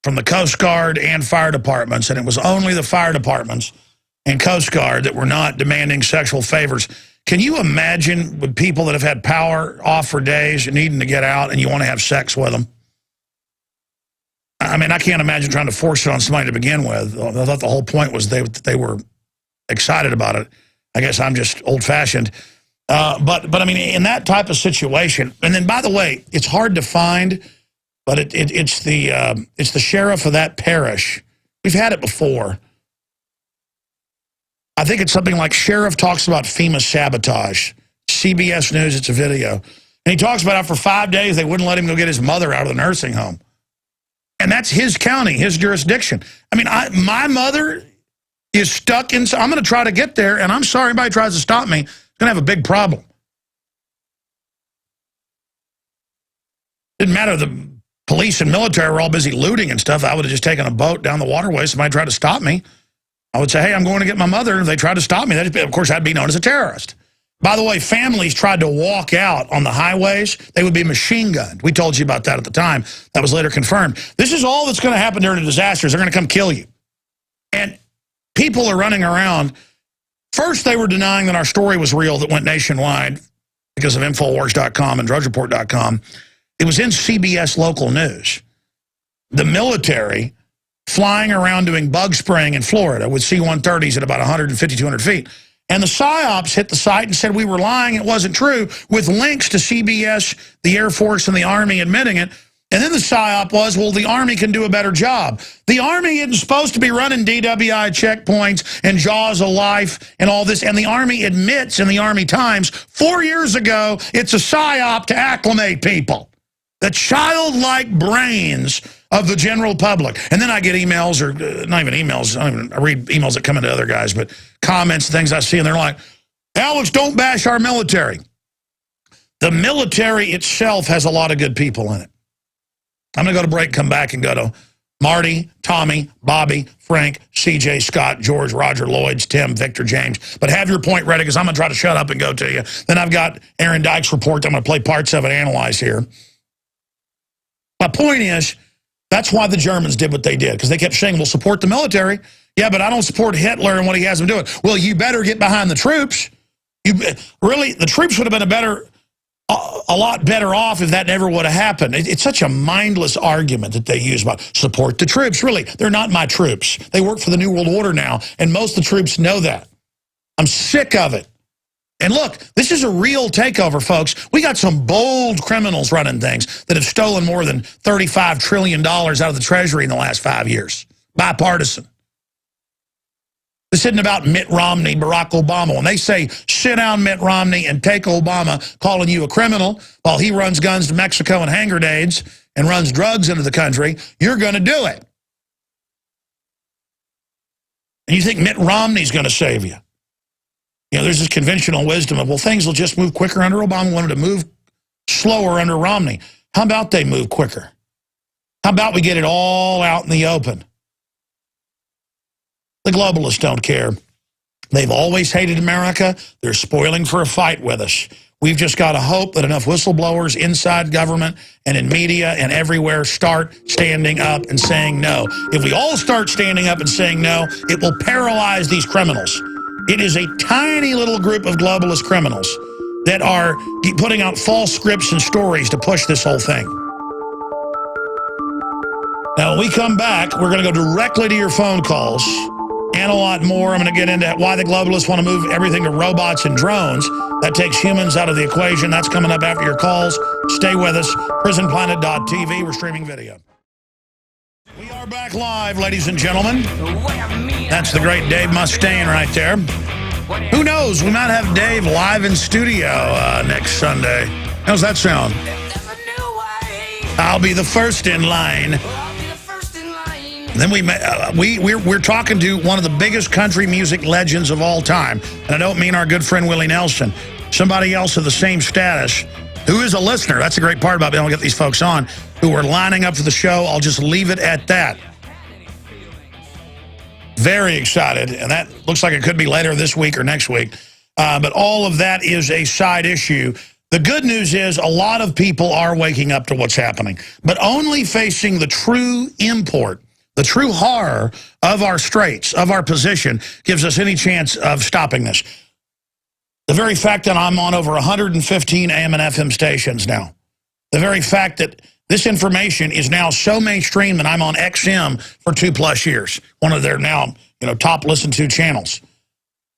Speaker 1: from the Coast Guard and fire departments, and it was only the fire departments and Coast Guard that were not demanding sexual favors. Can you imagine with people that have had power off for days and needing to get out and you want to have sex with them? I mean, I can't imagine trying to force it on somebody to begin with. I thought the whole point was they were excited about it. I guess I'm just old-fashioned. But I mean, in that type of situation, and then, by the way, it's hard to find, but it's the sheriff of that parish. We've had it before. I think it's something like sheriff talks about FEMA sabotage. CBS News, it's a video. And he talks about how for 5 days they wouldn't let him go get his mother out of the nursing home. And that's his county, his jurisdiction. I mean, my mother is stuck in, I'm going to try to get there, and I'm sorry anybody tries to stop me, it's going to have a big problem. Didn't matter, the police and military were all busy looting and stuff. I would have just taken a boat down the waterway. Somebody tried to stop me. I would say, hey, I'm going to get my mother. If they tried to stop me, of course, I'd be known as a terrorist. By the way, families tried to walk out on the highways. They would be machine gunned. We told you about that at the time. That was later confirmed. This is all that's going to happen during a disaster. They're going to come kill you. And people are running around. First, they were denying that our story was real that went nationwide because of Infowars.com and DrudgeReport.com. It was in CBS local news. The military flying around doing bug spraying in Florida with C-130s at about 150, 200 feet. And the psyops hit the site and said we were lying, it wasn't true, with links to CBS, the Air Force, and the Army admitting it. And then the psyop was, well, the Army can do a better job. The Army isn't supposed to be running DWI checkpoints and jaws of life and all this. And the Army admits in the Army Times 4 years ago, it's a psyop to acclimate people. The childlike brains of the general public. And then I get emails, or not even emails, I read emails that come into other guys, but comments and things I see, and they're like, Alex, don't bash our military. The military itself has a lot of good people in it. I'm going to go to break, come back, and go to Marty, Tommy, Bobby, Frank, CJ, Scott, George, Roger, Lloyds, Tim, Victor, James. But have your point ready, because I'm going to try to shut up and go to you. Then I've got Aaron Dyke's report that I'm going to play parts of it, analyze here. My point is, that's why the Germans did what they did, because they kept saying, we'll support the military. Yeah, but I don't support Hitler and what he has them doing. Well, you better get behind the troops. Really, the troops would have been a lot better off if that never would have happened. It's such a mindless argument that they use about support the troops. Really, they're not my troops. They work for the New World Order now, and most of the troops know that. I'm sick of it. And look, this is a real takeover, folks. We got some bold criminals running things that have stolen more than $35 trillion out of the Treasury in the last 5 years. Bipartisan. This isn't about Mitt Romney, Barack Obama. When they say, sit down, Mitt Romney, and take Obama calling you a criminal while he runs guns to Mexico and hand grenades and runs drugs into the country, you're going to do it. And you think Mitt Romney's going to save you. You know, there's this conventional wisdom of, well, things will just move quicker under Obama. Wanted to move slower under Romney. How about they move quicker? How about we get it all out in the open? The globalists don't care. They've always hated America. They're spoiling for a fight with us. We've just got to hope that enough whistleblowers inside government and in media and everywhere start standing up and saying no. If we all start standing up and saying no, it will paralyze these criminals. It is a tiny little group of globalist criminals that are putting out false scripts and stories to push this whole thing. Now, when we come back, we're going to go directly to your phone calls and a lot more. I'm going to get into why the globalists want to move everything to robots and drones. That takes humans out of the equation. That's coming up after your calls. Stay with us. PrisonPlanet.tv. We're streaming video. We are back live, ladies and gentlemen. That's the great Dave Mustaine right there. Who knows? We might have Dave live in studio next Sunday. How's that sound? I'll be the first in line. And then we're talking to one of the biggest country music legends of all time. And I don't mean our good friend Willie Nelson. Somebody else of the same status who is a listener. That's the great part about being able to get these folks on who are lining up for the show. I'll just leave it at that. Very excited, and that looks like it could be later this week or next week. But all of that is a side issue. The good news is a lot of people are waking up to what's happening, but only facing the true import, the true horror of our straits, of our position, gives us any chance of stopping this. The very fact that I'm on over 115 AM and FM stations now, the very fact that this information is now so mainstream that I'm on XM for 2+ years, one of their now top listened to channels.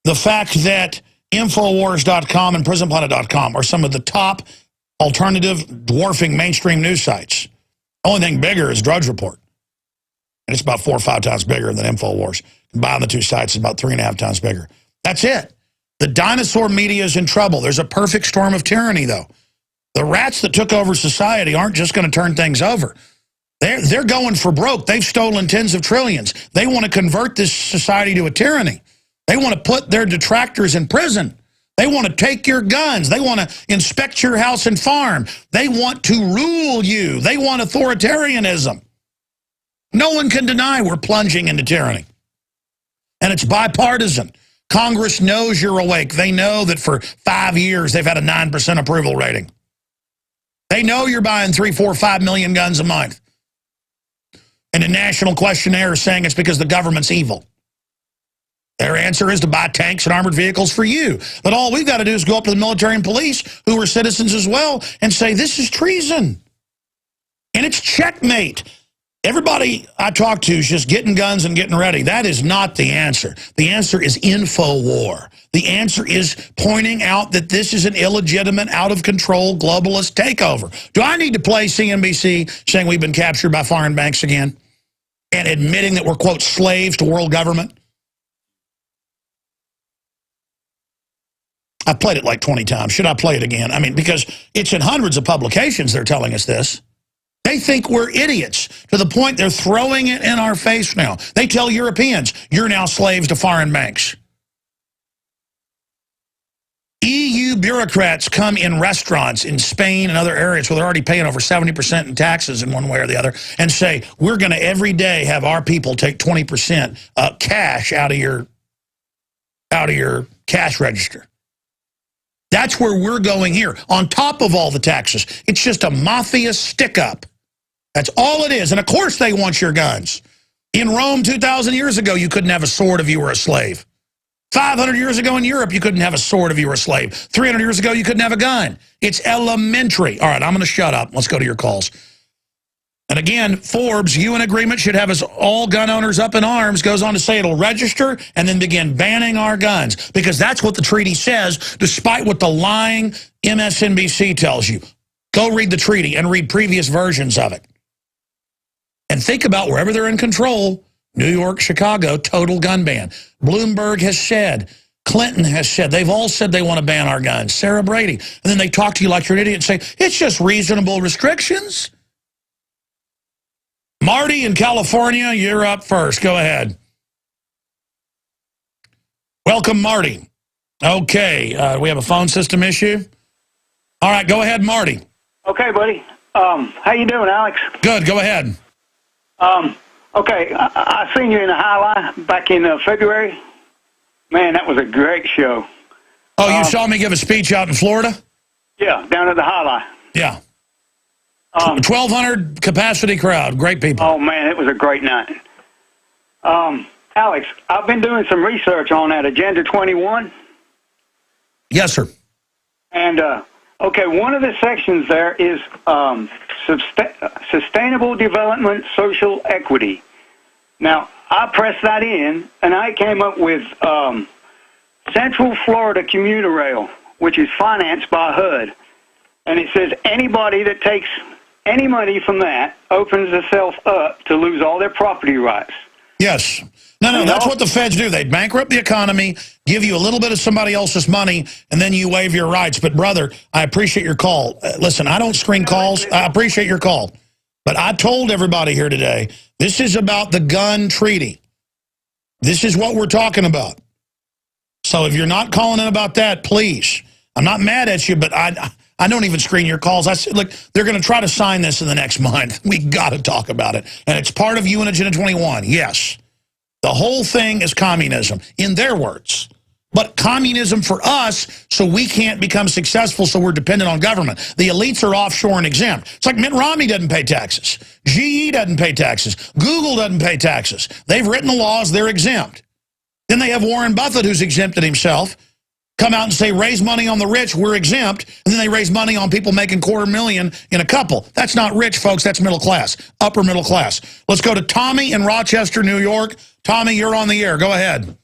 Speaker 1: The fact that Infowars.com and PrisonPlanet.com are some of the top alternative dwarfing mainstream news sites. Only thing bigger is Drudge Report. And it's about 4 or 5 times bigger than Infowars. Combined the two sites, is about 3.5 times bigger. That's it. The dinosaur media is in trouble. There's a perfect storm of tyranny, though. The rats that took over society aren't just going to turn things over. They're going for broke. They've stolen tens of trillions. They want to convert this society to a tyranny. They want to put their detractors in prison. They want to take your guns. They want to inspect your house and farm. They want to rule you. They want authoritarianism. No one can deny we're plunging into tyranny. And it's bipartisan. Congress knows you're awake. They know that for 5 years they've had a 9% approval rating. They know you're buying 3, 4, 5 million guns a month. And a national questionnaire is saying it's because the government's evil. Their answer is to buy tanks and armored vehicles for you. But all we've got to do is go up to the military and police, who are citizens as well, and say, this is treason. And it's checkmate. Everybody I talk to is just getting guns and getting ready. That is not the answer. The answer is info war. The answer is pointing out that this is an illegitimate, out-of-control globalist takeover. Do I need to play CNBC saying we've been captured by foreign banks again and admitting that we're, quote, slaves to world government? I've played it like 20 times. Should I play it again? I mean, because it's in hundreds of publications they're telling us this. They think we're idiots to the point they're throwing it in our face now. They tell Europeans, you're now slaves to foreign banks. EU bureaucrats come in restaurants in Spain and other areas where they're already paying over 70% in taxes in one way or the other and say, we're going to every day have our people take 20% cash out of your cash register. That's where we're going here, on top of all the taxes. It's just a mafia stick-up. That's all it is. And, of course, they want your guns. In Rome 2,000 years ago, you couldn't have a sword if you were a slave. 500 years ago in Europe, you couldn't have a sword if you were a slave. 300 years ago, you couldn't have a gun. It's elementary. All right, I'm going to shut up. Let's go to your calls. And again, Forbes, UN agreement should have us all gun owners up in arms, goes on to say it'll register and then begin banning our guns. Because that's what the treaty says, despite what the lying MSNBC tells you. Go read the treaty and read previous versions of it. And think about wherever they're in control, New York, Chicago, total gun ban. Bloomberg has said, Clinton has said, they've all said they want to ban our guns. Sarah Brady. And then they talk to you like you're an idiot and say, it's just reasonable restrictions. Marty in California, you're up first. Go ahead. Welcome, Marty. Okay, we have a phone system issue. All right, go ahead, Marty.
Speaker 12: Okay, buddy. How you doing, Alex?
Speaker 1: Good, go ahead.
Speaker 12: Okay, I seen you in the highlight back in February. Man, that was a great show.
Speaker 1: Oh, you saw me give a speech out in Florida?
Speaker 12: Yeah, down at the highlight.
Speaker 1: Yeah. 1,200 capacity crowd. Great people.
Speaker 12: Oh, man, it was a great night. Alex, I've been doing some research on that Agenda 21.
Speaker 1: Yes, sir.
Speaker 12: And, okay, one of the sections there is sustainable development, social equity. Now, I pressed that in, and I came up with Central Florida Commuter Rail, which is financed by HUD. And it says anybody that takes any money from that opens themselves up to lose all their property rights.
Speaker 1: Yes. No, that's what the feds do. They bankrupt the economy, give you a little bit of somebody else's money, and then you waive your rights. But, brother, I appreciate your call. Listen, I don't screen calls. I appreciate your call. But I told everybody here today, this is about the gun treaty. This is what we're talking about. So if you're not calling in about that, please. I'm not mad at you, but I don't even screen your calls. I said, look, they're going to try to sign this in the next month. We got to talk about it. And it's part of UN Agenda 21. Yes. The whole thing is communism, in their words. But communism for us, so we can't become successful, so we're dependent on government. The elites are offshore and exempt. It's like Mitt Romney doesn't pay taxes. GE doesn't pay taxes. Google doesn't pay taxes. They've written the laws, they're exempt. Then they have Warren Buffett, who's exempted himself, come out and say, raise money on the rich, we're exempt. And then they raise money on people making $250,000 in a couple. That's not rich, folks. That's middle class, upper middle class. Let's go to Tommy in Rochester, New York. Tommy, you're on the air. Go ahead.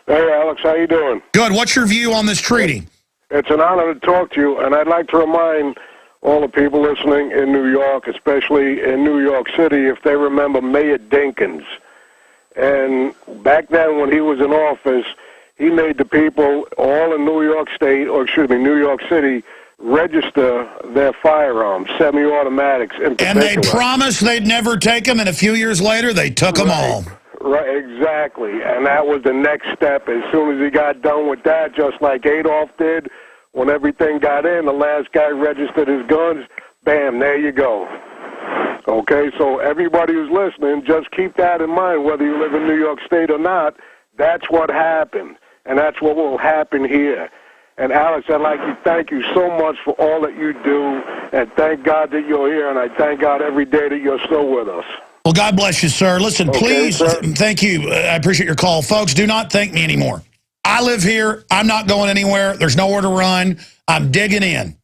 Speaker 13: Hey, Alex, how you doing?
Speaker 1: Good. What's your view on this treaty?
Speaker 13: It's an honor to talk to you, and I'd like to remind all the people listening in New York, especially in New York City, if they remember Mayor Dinkins. And back then when he was in office, he made the people all in New York State, or excuse me, New York City, register their firearms, semi-automatics in particular.
Speaker 1: And they promised they'd never take them, and a few years later, they took them all.
Speaker 13: Right, exactly. And that was the next step. As soon as he got done with that, just like Adolf did, when everything got in, the last guy registered his guns, bam, there you go. Okay, so everybody who's listening, just keep that in mind, whether you live in New York State or not. That's what happened, and that's what will happen here. And, Alex, I'd like to thank you so much for all that you do, and thank God that you're here, and I thank God every day that you're still with us.
Speaker 1: Well, God bless you, sir. Listen,
Speaker 13: okay,
Speaker 1: please,
Speaker 13: sir.
Speaker 1: Thank you. I appreciate your call. Folks, do not thank me anymore. I live here. I'm not going anywhere. There's nowhere to run. I'm digging in.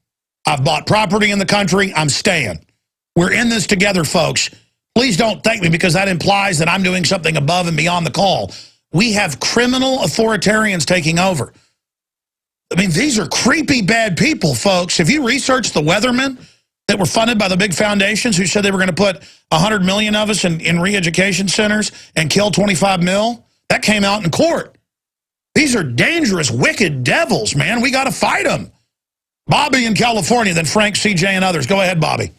Speaker 1: I've bought property in the country. I'm staying. We're in this together, folks. Please don't thank me because that implies that I'm doing something above and beyond the call. We have criminal authoritarians taking over. I mean, these are creepy bad people, folks. Have you researched the weathermen that were funded by the big foundations who said they were going to put 100 million of us in re-education centers and kill 25 mil? That came out in court. These are dangerous, wicked devils, man. We got to fight them. Bobby in California, then Frank, CJ, and others. Go ahead, Bobby.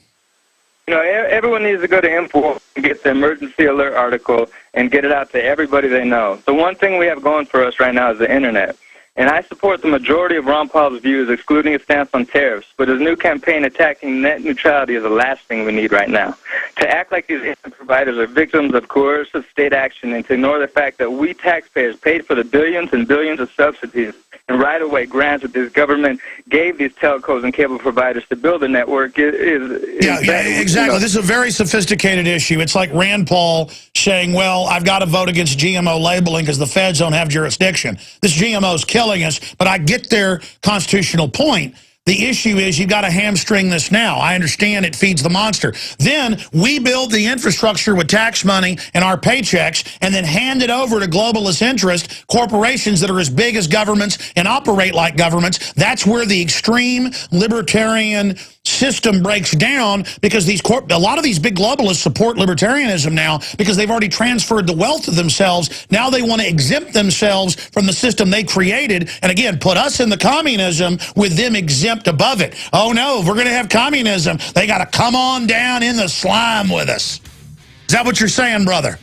Speaker 14: You know, everyone needs to go to Info and get the emergency alert article and get it out to everybody they know. The one thing we have going for us right now is the Internet. And I support the majority of Ron Paul's views, excluding his stance on tariffs. But his new campaign attacking net neutrality is the last thing we need right now. To act like these internet providers are victims of coercive state action and to ignore the fact that we taxpayers paid for the billions and billions of subsidies and right-of-way grants that this government gave these telcos and cable providers to build a network is
Speaker 1: yeah, exactly. You know, this is a very sophisticated issue. It's like Rand Paul saying, well, I've got to vote against GMO labeling because the feds don't have jurisdiction. This GMO is killing us, but I get their constitutional point. The issue is you got to hamstring this now. I understand it feeds the monster. Then we build the infrastructure with tax money and our paychecks and then hand it over to globalist interest corporations that are as big as governments and operate like governments. That's where the extreme libertarian system breaks down because a lot of these big globalists support libertarianism now because they've already transferred the wealth to themselves. Now they want to exempt themselves from the system they created and again put us in the communism with them exempt above it. Oh no, if we're going to have communism, they got to come on down in the slime with us. Is that what you're saying, brother?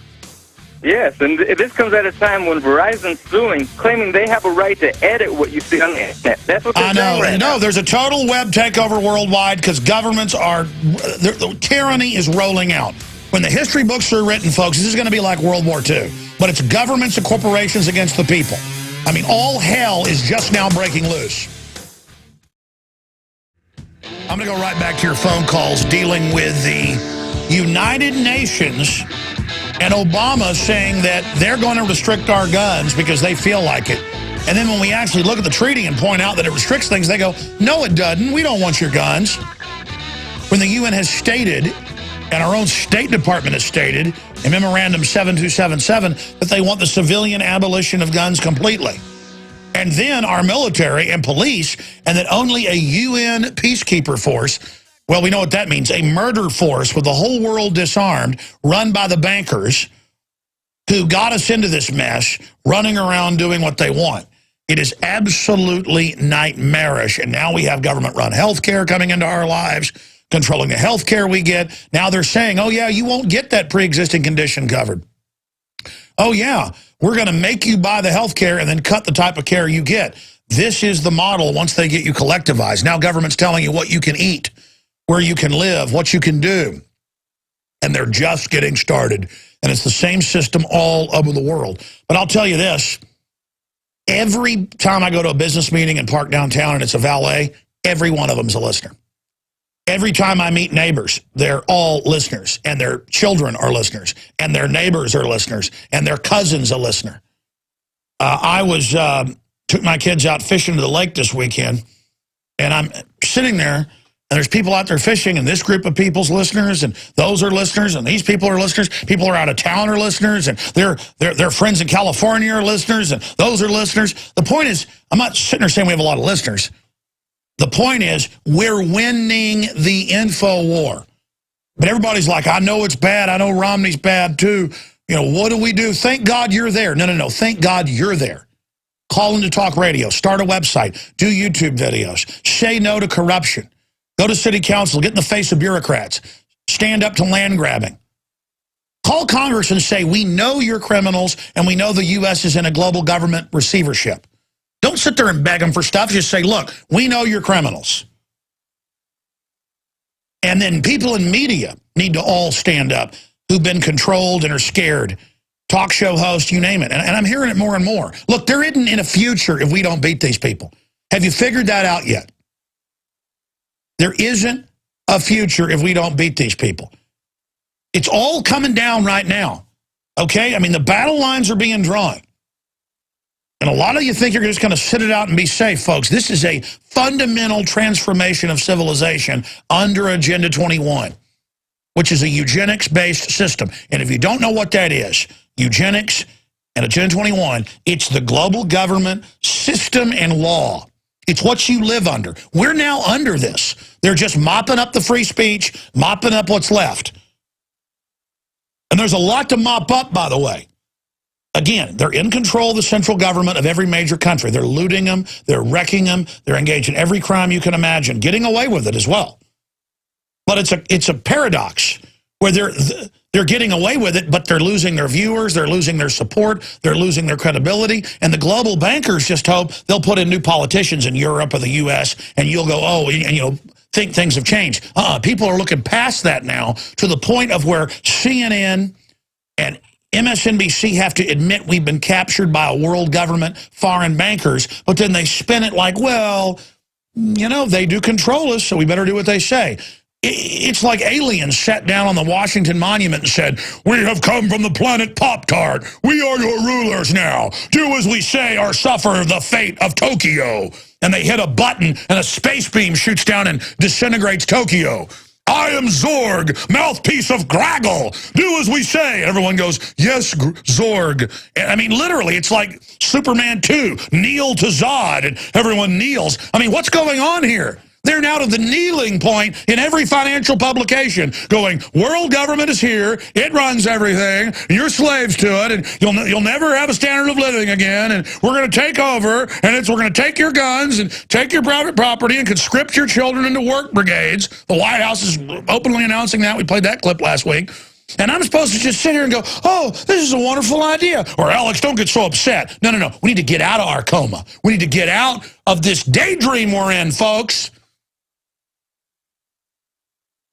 Speaker 14: Yes, and this comes at a time when Verizon's suing, claiming they have a right to edit what you see on the internet. That's what they're saying right now.
Speaker 1: There's a total web takeover worldwide because governments tyranny is rolling out. When the history books are written, folks, this is going to be like World War II. But it's governments and corporations against the people. I mean, all hell is just now breaking loose. I'm going to go right back to your phone calls dealing with the United Nations and Obama saying that they're going to restrict our guns because they feel like it. And then when we actually look at the treaty and point out that it restricts things, they go, no, it doesn't. We don't want your guns. When the UN has stated, and our own State Department has stated, in Memorandum 7277, that they want the civilian abolition of guns completely. And then our military and police, and that only a UN peacekeeper force, well, we know what that means, a murder force with the whole world disarmed, run by the bankers who got us into this mess, running around doing what they want. It is absolutely nightmarish. And now we have government-run health care coming into our lives, controlling the health care we get. Now they're saying, oh, yeah, you won't get that pre-existing condition covered. Oh, yeah, we're going to make you buy the health care and then cut the type of care you get. This is the model once they get you collectivized. Now government's telling you what you can eat, where you can live, what you can do. And they're just getting started. And it's the same system all over the world. But I'll tell you this, every time I go to a business meeting and park downtown and it's a valet, every one of them's a listener. Every time I meet neighbors, they're all listeners, and their children are listeners, and their neighbors are listeners, and their cousin's a listener. I took my kids out fishing to the lake this weekend, and I'm sitting there, and there's people out there fishing, and this group of people's listeners, and those are listeners, and these people are listeners. People are out of town are listeners, and their friends in California are listeners, and those are listeners. The point is, I'm not sitting there saying we have a lot of listeners. The point is, we're winning the info war. But everybody's like, I know it's bad. I know Romney's bad too. You know, what do we do? Thank God you're there. No. Thank God you're there. Call into talk radio. Start a website. Do YouTube videos. Say no to corruption. Go to city council. Get in the face of bureaucrats. Stand up to land grabbing. Call Congress and say, we know you're criminals and we know the U.S. is in a global government receivership. Don't sit there and beg them for stuff. Just say, look, we know you're criminals. And then people in media need to all stand up who've been controlled and are scared. Talk show hosts, you name it. And I'm hearing it more and more. Look, there isn't in a future if we don't beat these people. Have you figured that out yet? There isn't a future if we don't beat these people. It's all coming down right now. Okay? I mean, the battle lines are being drawn. And a lot of you think you're just going to sit it out and be safe, folks. This is a fundamental transformation of civilization under Agenda 21. which is a eugenics-based system. And if you don't know what that is, eugenics and Agenda 21, it's the global government system and law. It's what you live under. We're now under this. They're just mopping up the free speech, mopping up what's left. And there's a lot to mop up, by the way. Again, they're in control of the central government of every major country. They're looting them. They're wrecking them. They're engaged in every crime you can imagine, getting away with it as well. But it's a paradox where they're getting away with it, but they're losing their viewers, they're losing their support, they're losing their credibility, and the global bankers just hope they'll put in new politicians in Europe or the U.S., and you'll go, oh, and you'll think things have changed. People are looking past that now to the point of where CNN and MSNBC have to admit we've been captured by a world government, foreign bankers, but then they spin it like, well, you know, they do control us, so we better do what they say. It's like aliens sat down on the Washington Monument and said, we have come from the planet Pop-Tart. We are your rulers now. Do as we say or suffer the fate of Tokyo. And they hit a button and a space beam shoots down and disintegrates Tokyo. I am Zorg, mouthpiece of Graggle. Do as we say. And everyone goes, yes, Zorg. And, I mean, literally, it's like Superman 2, kneel to Zod, and everyone kneels. I mean, what's going on here? They're now to the kneeling point in every financial publication going, world government is here, it runs everything, you're slaves to it, and you'll never have a standard of living again, and we're going to take over, and we're going to take your guns and take your private property and conscript your children into work brigades. The White House is openly announcing that. We played that clip last week. And I'm supposed to just sit here and go, oh, this is a wonderful idea. Or, Alex, don't get so upset. No, no, no. We need to get out of our coma. We need to get out of this daydream we're in, folks.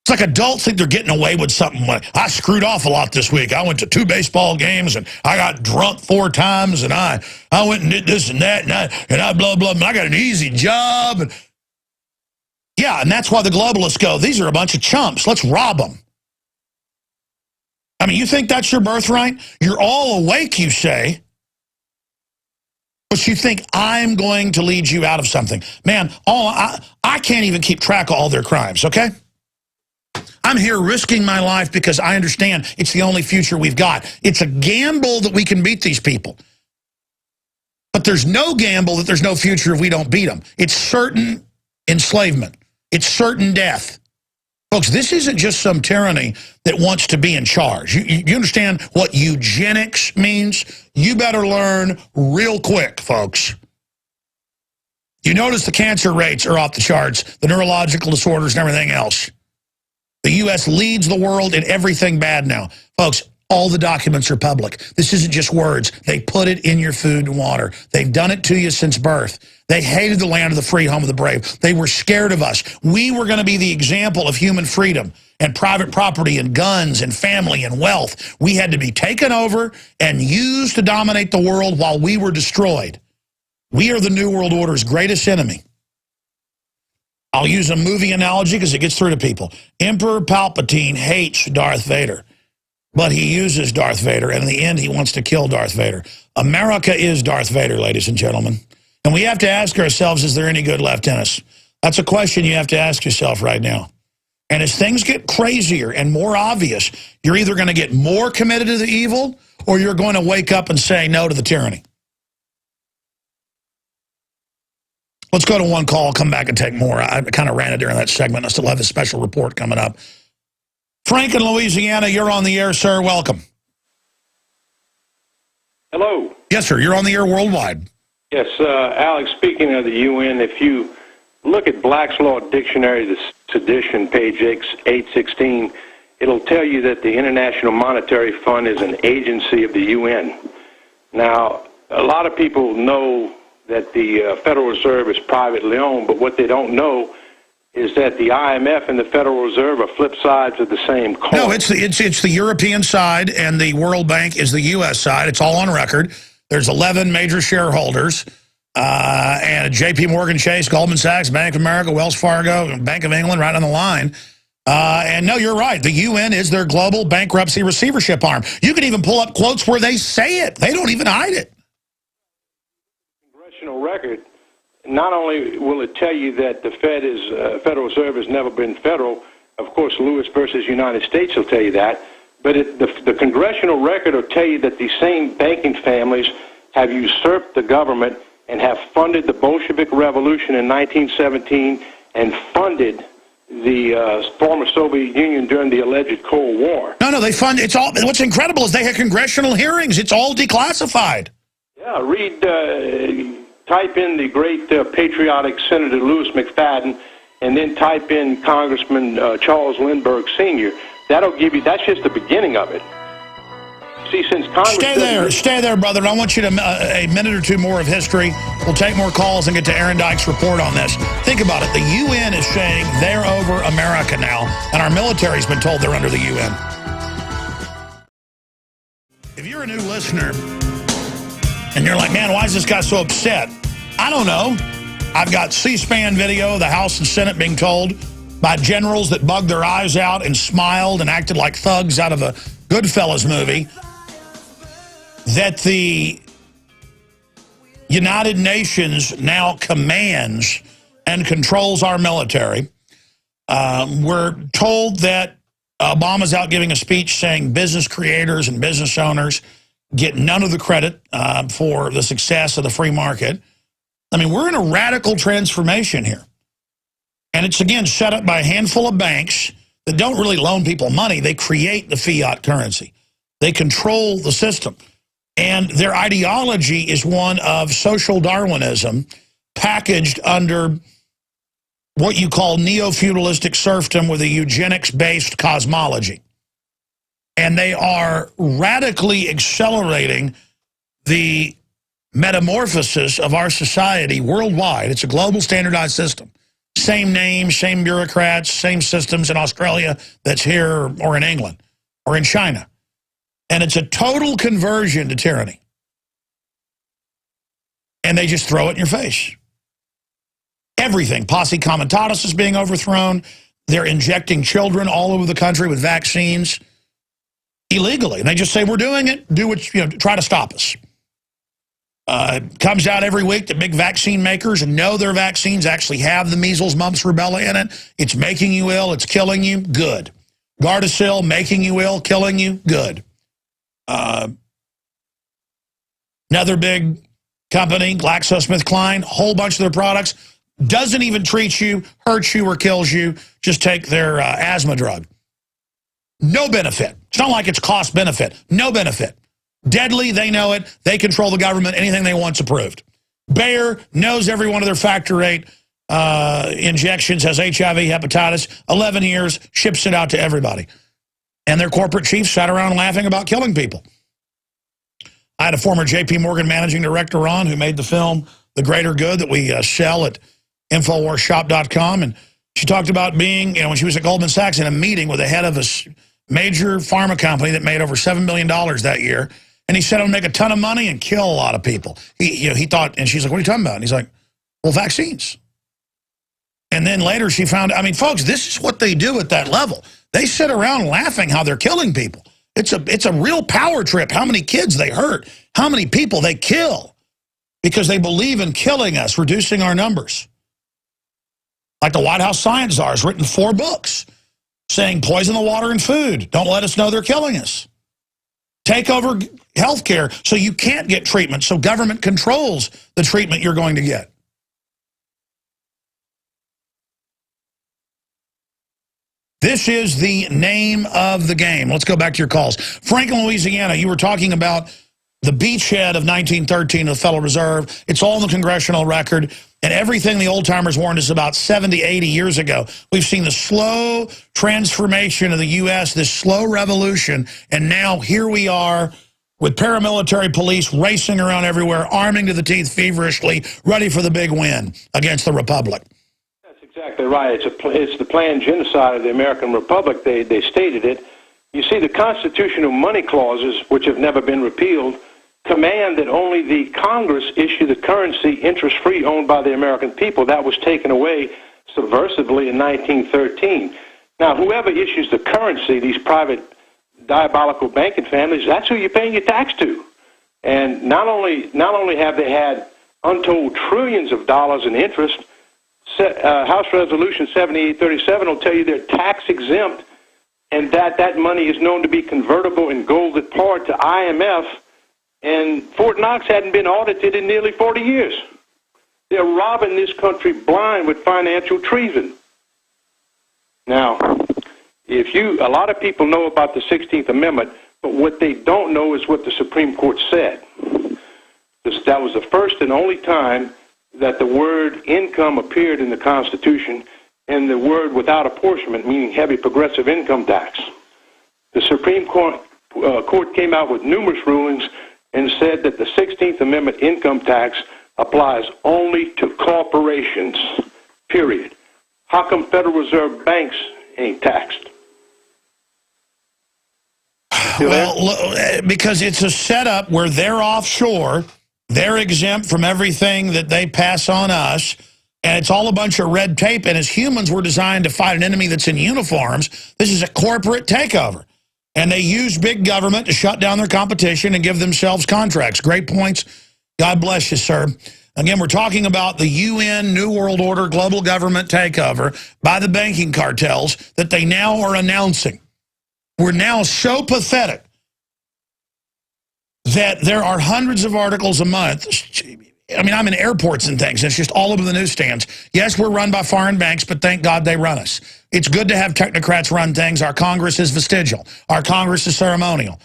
Speaker 1: It's like adults think they're getting away with something. I screwed off a lot this week. I went to 2 baseball games, and I got drunk 4 times, and I went and did this and that, and I blah, blah, and I got an easy job. And yeah, and that's why the globalists go, these are a bunch of chumps. Let's rob them. I mean, you think that's your birthright? You're all awake, you say, but you think I'm going to lead you out of something. Man, I can't even keep track of all their crimes, okay? I'm here risking my life because I understand it's the only future we've got. It's a gamble that we can beat these people. But there's no gamble that there's no future if we don't beat them. It's certain enslavement. It's certain death. Folks, this isn't just some tyranny that wants to be in charge. You understand what eugenics means? You better learn real quick, folks. You notice the cancer rates are off the charts, the neurological disorders and everything else. The U.S. leads the world in everything bad now. Folks, all the documents are public. This isn't just words. They put it in your food and water. They've done it to you since birth. They hated the land of the free, home of the brave. They were scared of us. We were going to be the example of human freedom and private property and guns and family and wealth. We had to be taken over and used to dominate the world while we were destroyed. We are the New World Order's greatest enemy. I'll use a movie analogy because it gets through to people. Emperor Palpatine hates Darth Vader, but he uses Darth Vader, and in the end, he wants to kill Darth Vader. America is Darth Vader, ladies and gentlemen. And we have to ask ourselves, is there any good left in us? That's a question you have to ask yourself right now. And as things get crazier and more obvious, you're either going to get more committed to the evil, or you're going to wake up and say no to the tyranny. Let's go to one call, come back and take more. I kind of ran it during that segment. I still have a special report coming up. Frank in Louisiana, you're on the air, sir. Welcome.
Speaker 15: Hello.
Speaker 1: Yes, sir. You're on the air worldwide.
Speaker 15: Yes, Alex, speaking of the UN, if you look at Black's Law Dictionary, the sedition, page 816, it'll tell you that the International Monetary Fund is an agency of the UN. Now, a lot of people know that the Federal Reserve is privately owned, but what they don't know is that the IMF and the Federal Reserve are flip sides of the same coin.
Speaker 1: No, it's the European side, and the World Bank is the U.S. side. It's all on record. There's 11 major shareholders, and J.P. Morgan Chase, Goldman Sachs, Bank of America, Wells Fargo, Bank of England, right on the line. And no, you're right. The UN is their global bankruptcy receivership arm. You can even pull up quotes where they say it. They don't even hide it.
Speaker 15: Record, not only will it tell you that the Federal Reserve has never been federal, Of course, Lewis versus United States will tell you that. But the congressional record will tell you that these same banking families have usurped the government and have funded the Bolshevik Revolution in 1917 and funded the former Soviet Union during the alleged Cold War.
Speaker 1: No, they fund, it's all, what's incredible is they had congressional hearings. It's all declassified.
Speaker 15: Yeah, type in the great patriotic Senator Louis McFadden, and then type in Congressman Charles Lindbergh Sr. That'll give you, that's just the beginning of it. See, since Congress...
Speaker 1: Stay there, brother. I want you to, a minute or two more of history. We'll take more calls and get to Aaron Dyke's report on this. Think about it. The UN is saying they're over America now, and our military's been told they're under the UN. If you're a new listener, and you're like, man, why is this guy so upset? I don't know. I've got C-SPAN video of the House and Senate being told by generals that bugged their eyes out and smiled and acted like thugs out of a Goodfellas movie that the United Nations now commands and controls our military. We're told that Obama's out giving a speech saying business creators and business owners get none of the credit for the success of the free market. I mean, we're in a radical transformation here. And it's, again, set up by a handful of banks that don't really loan people money. They create the fiat currency. They control the system. And their ideology is one of social Darwinism packaged under what you call neo-feudalistic serfdom with a eugenics-based cosmology. And they are radically accelerating the metamorphosis of our society worldwide. It's a global standardized system. Same names, same bureaucrats, same systems in Australia that's here or in England or in China. And it's a total conversion to tyranny. And they just throw it in your face. Everything. Posse comitatus is being overthrown. They're injecting children all over the country with vaccines illegally. And they just say, we're doing it. Do what, try to stop us. It comes out every week that big vaccine makers know their vaccines actually have the measles, mumps, rubella in it. It's making you ill. It's killing you. Good. Gardasil, making you ill, killing you. Good. Another big company, GlaxoSmithKline, whole bunch of their products, doesn't even treat you, hurts you, or kills you. Just take their asthma drug. No benefit. It's not like it's cost benefit. No benefit. Deadly, they know it. They control the government. Anything they want's approved. Bayer knows every one of their factor 8 injections has HIV, hepatitis. 11 years, ships it out to everybody. And their corporate chiefs sat around laughing about killing people. I had a former J.P. Morgan managing director on who made the film The Greater Good that we sell at InfoWarsShop.com. And she talked about being, when she was at Goldman Sachs in a meeting with the head of a major pharma company that made over $7 billion that year. And he said it would make a ton of money and kill a lot of people. He thought, and she's like, what are you talking about? And he's like, well, vaccines. And then later she found, folks, this is what they do at that level. They sit around laughing how they're killing people. It's a real power trip how many kids they hurt, how many people they kill because they believe in killing us, reducing our numbers. Like the White House science czar has written 4 books saying poison the water and food. Don't let us know they're killing us. Take over healthcare so you can't get treatment, so government controls the treatment you're going to get. This is the name of the game. Let's go back to your calls. Franklin, Louisiana, you were talking about the beachhead of 1913 of the Federal Reserve. It's all in the congressional record. And everything the old-timers warned us about 70, 80 years ago. We've seen the slow transformation of the U.S., this slow revolution, and now here we are with paramilitary police racing around everywhere, arming to the teeth feverishly, ready for the big win against the Republic.
Speaker 15: That's exactly right. It's the planned genocide of the American Republic. They stated it. You see, the constitutional money clauses, which have never been repealed, command that only the Congress issue the currency interest-free owned by the American people. That was taken away subversively in 1913. Now, whoever issues the currency, these private diabolical banking families, that's who you're paying your tax to. And not only have they had untold trillions of dollars in interest House Resolution 7837 will tell you they're tax exempt, and that money is known to be convertible in gold at par to IMF, and Fort Knox hadn't been audited in nearly 40 years. They're robbing this country blind with financial treason. Now, a lot of people know about the 16th Amendment, but what they don't know is what the Supreme Court said. That was the first and only time that the word income appeared in the Constitution, and the word without apportionment, meaning heavy progressive income tax. The Supreme Court came out with numerous rulings and said that the 16th Amendment income tax applies only to corporations, period. How come Federal Reserve banks ain't taxed?
Speaker 1: Well, because it's a setup where they're offshore, they're exempt from everything that they pass on us, and it's all a bunch of red tape, and as humans, we're designed to fight an enemy that's in uniforms. This is a corporate takeover, and they use big government to shut down their competition and give themselves contracts. Great points. God bless you, sir. Again, we're talking about the UN New World Order global government takeover by the banking cartels that they now are announcing. We're now so pathetic that there are hundreds of articles a month. I mean, I'm in airports and things. It's just all over the newsstands. Yes, we're run by foreign banks, but thank God they run us. It's good to have technocrats run things. Our Congress is vestigial. Our Congress is ceremonial.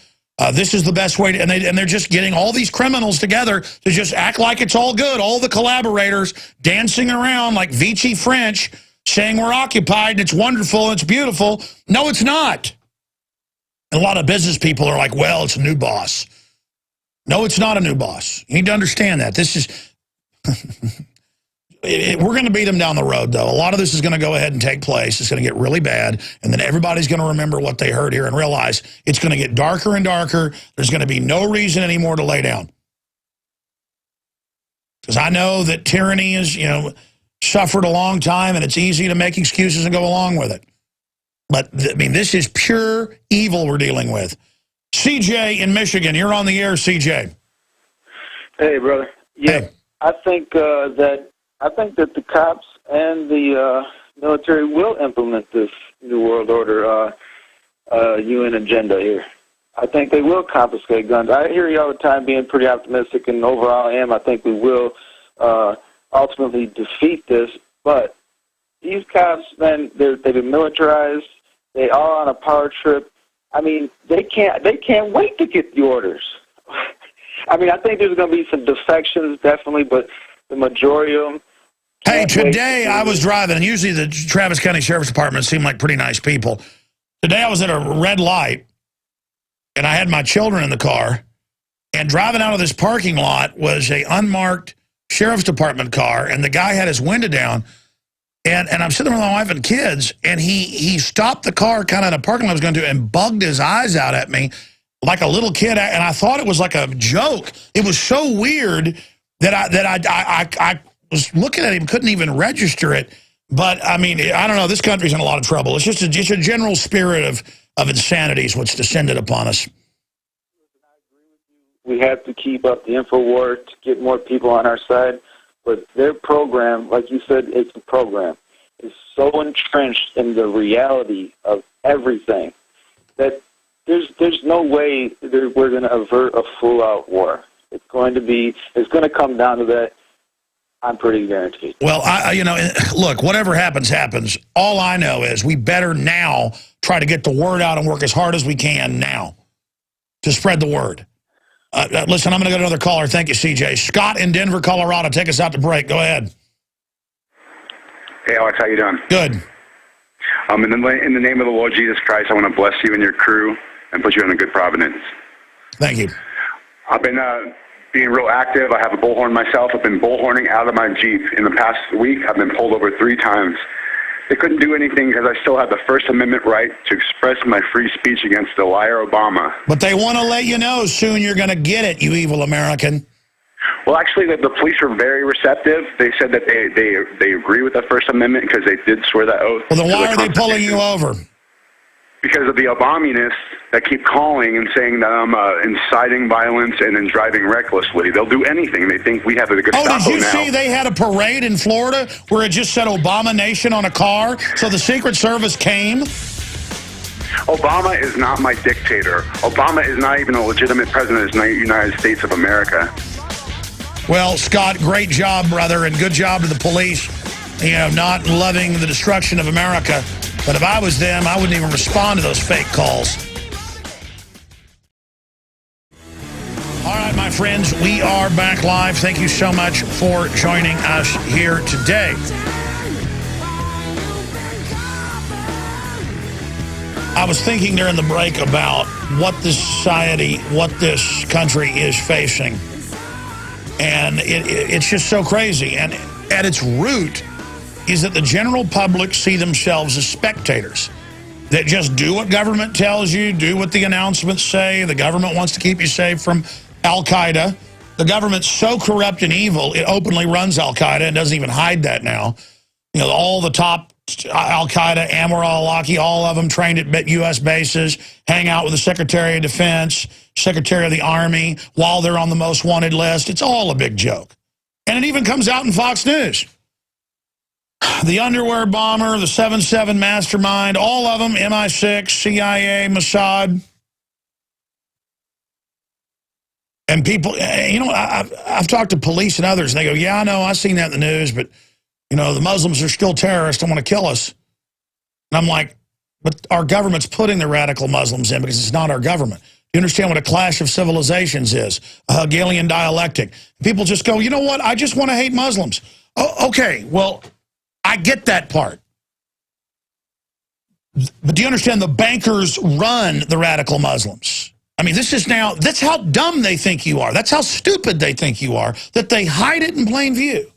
Speaker 1: This is the best way to, and they're just getting all these criminals together to just act like it's all good. All the collaborators dancing around like Vichy French, saying we're occupied and it's wonderful and it's beautiful. No, it's not. And a lot of business people are like, well, it's a new boss. No, it's not a new boss. You need to understand that. This is, we're going to beat them down the road, though. A lot of this is going to go ahead and take place. It's going to get really bad, and then everybody's going to remember what they heard here and realize it's going to get darker and darker. There's going to be no reason anymore to lay down. Because I know that tyranny is, suffered a long time, and it's easy to make excuses and go along with it. But, I mean, this is pure evil we're dealing with. CJ in Michigan, you're on the air, CJ.
Speaker 16: Hey, brother. Yeah, hey. I think that the cops and the military will implement this New World Order UN agenda here. I think they will confiscate guns. I hear you all the time being pretty optimistic, and overall I am. I think we will ultimately defeat this. But these cops, man, they've been militarized. They are on a power trip. I mean, they can't wait to get the orders. I mean, I think there's going to be some defections, definitely, but the majority of them.
Speaker 1: Hey, today I was driving, and usually the Travis County Sheriff's Department seem like pretty nice people. Today I was at a red light, and I had my children in the car, and driving out of this parking lot was a unmarked Sheriff's Department car, and the guy had his window down, and I'm sitting there with my wife and kids, and he stopped the car kind of in a parking lot I was going to, and bugged his eyes out at me like a little kid, and I thought it was like a joke. It was so weird that I was looking at him, couldn't even register it. But, I mean, I don't know, this country's in a lot of trouble. It's just a general spirit of insanity is what's descended upon us.
Speaker 16: We have to keep up the info war to get more people on our side. But their program, like you said, it's a program, is so entrenched in the reality of everything that there's no way that we're going to avert a full-out war. It's going to come down to that. I'm pretty guaranteed.
Speaker 1: Well, look, whatever happens, happens. All I know is we better now try to get the word out and work as hard as we can now to spread the word. Listen, I'm going to go to another caller. Thank you, CJ. Scott in Denver, Colorado. Take us out to break. Go ahead.
Speaker 17: Hey, Alex, how you doing?
Speaker 1: Good.
Speaker 17: In the name of the Lord Jesus Christ, I want to bless you and your crew and put you in a good providence.
Speaker 1: Thank you.
Speaker 17: I've been being real active. I have a bullhorn myself. I've been bullhorning out of my Jeep. In the past week, I've been pulled over 3 times. They couldn't do anything because I still have the First Amendment right to express my free speech against the liar Obama.
Speaker 1: But they want to let you know soon you're going to get it, you evil American.
Speaker 17: Well, actually, the police were very receptive. They said that they agree with the First Amendment because they did swear that oath.
Speaker 1: Well, then why are they pulling you over?
Speaker 17: because of the Obamianists that keep calling and saying that I'm inciting violence and then driving recklessly. They'll do anything. They think we have a Gestapo now.
Speaker 1: Oh, did you see they had a parade in Florida where it just said Obama Nation on a car? So the Secret Service came?
Speaker 17: Obama is not my dictator. Obama is not even a legitimate president of the United States of America.
Speaker 1: Well, Scott, great job, brother, and good job to the police, you know, not loving the destruction of America. But if I was them, I wouldn't even respond to those fake calls. All right, my friends, we are back live. Thank you so much for joining us here today. I was thinking during the break about what this society, what this country is facing. And it's just so crazy. And at its root is that the general public see themselves as spectators that just do what government tells you, do what the announcements say. The government wants to keep you safe from Al-Qaeda. The government's so corrupt and evil, it openly runs Al-Qaeda and doesn't even hide that now. You know, all the top Al-Qaeda, Anwar al-Awlaki, all of them trained at U.S. bases, hang out with the Secretary of Defense, Secretary of the Army, while they're on the most wanted list. It's all a big joke. And it even comes out in Fox News. The underwear bomber, the 7/7 mastermind, all of them, MI6, CIA, Mossad. And people, you know, I've talked to police and others, and they go, yeah, I know, I've seen that in the news, but, you know, the Muslims are still terrorists and want to kill us. And I'm like, but our government's putting the radical Muslims in because it's not our government. You understand what a clash of civilizations is, a Hegelian dialectic. People just go, you know what, I just want to hate Muslims. Oh, okay, well, I get that part. But do you understand the bankers run the radical Muslims? I mean, this is now, that's how dumb they think you are. That's how stupid they think you are, that they hide it in plain view.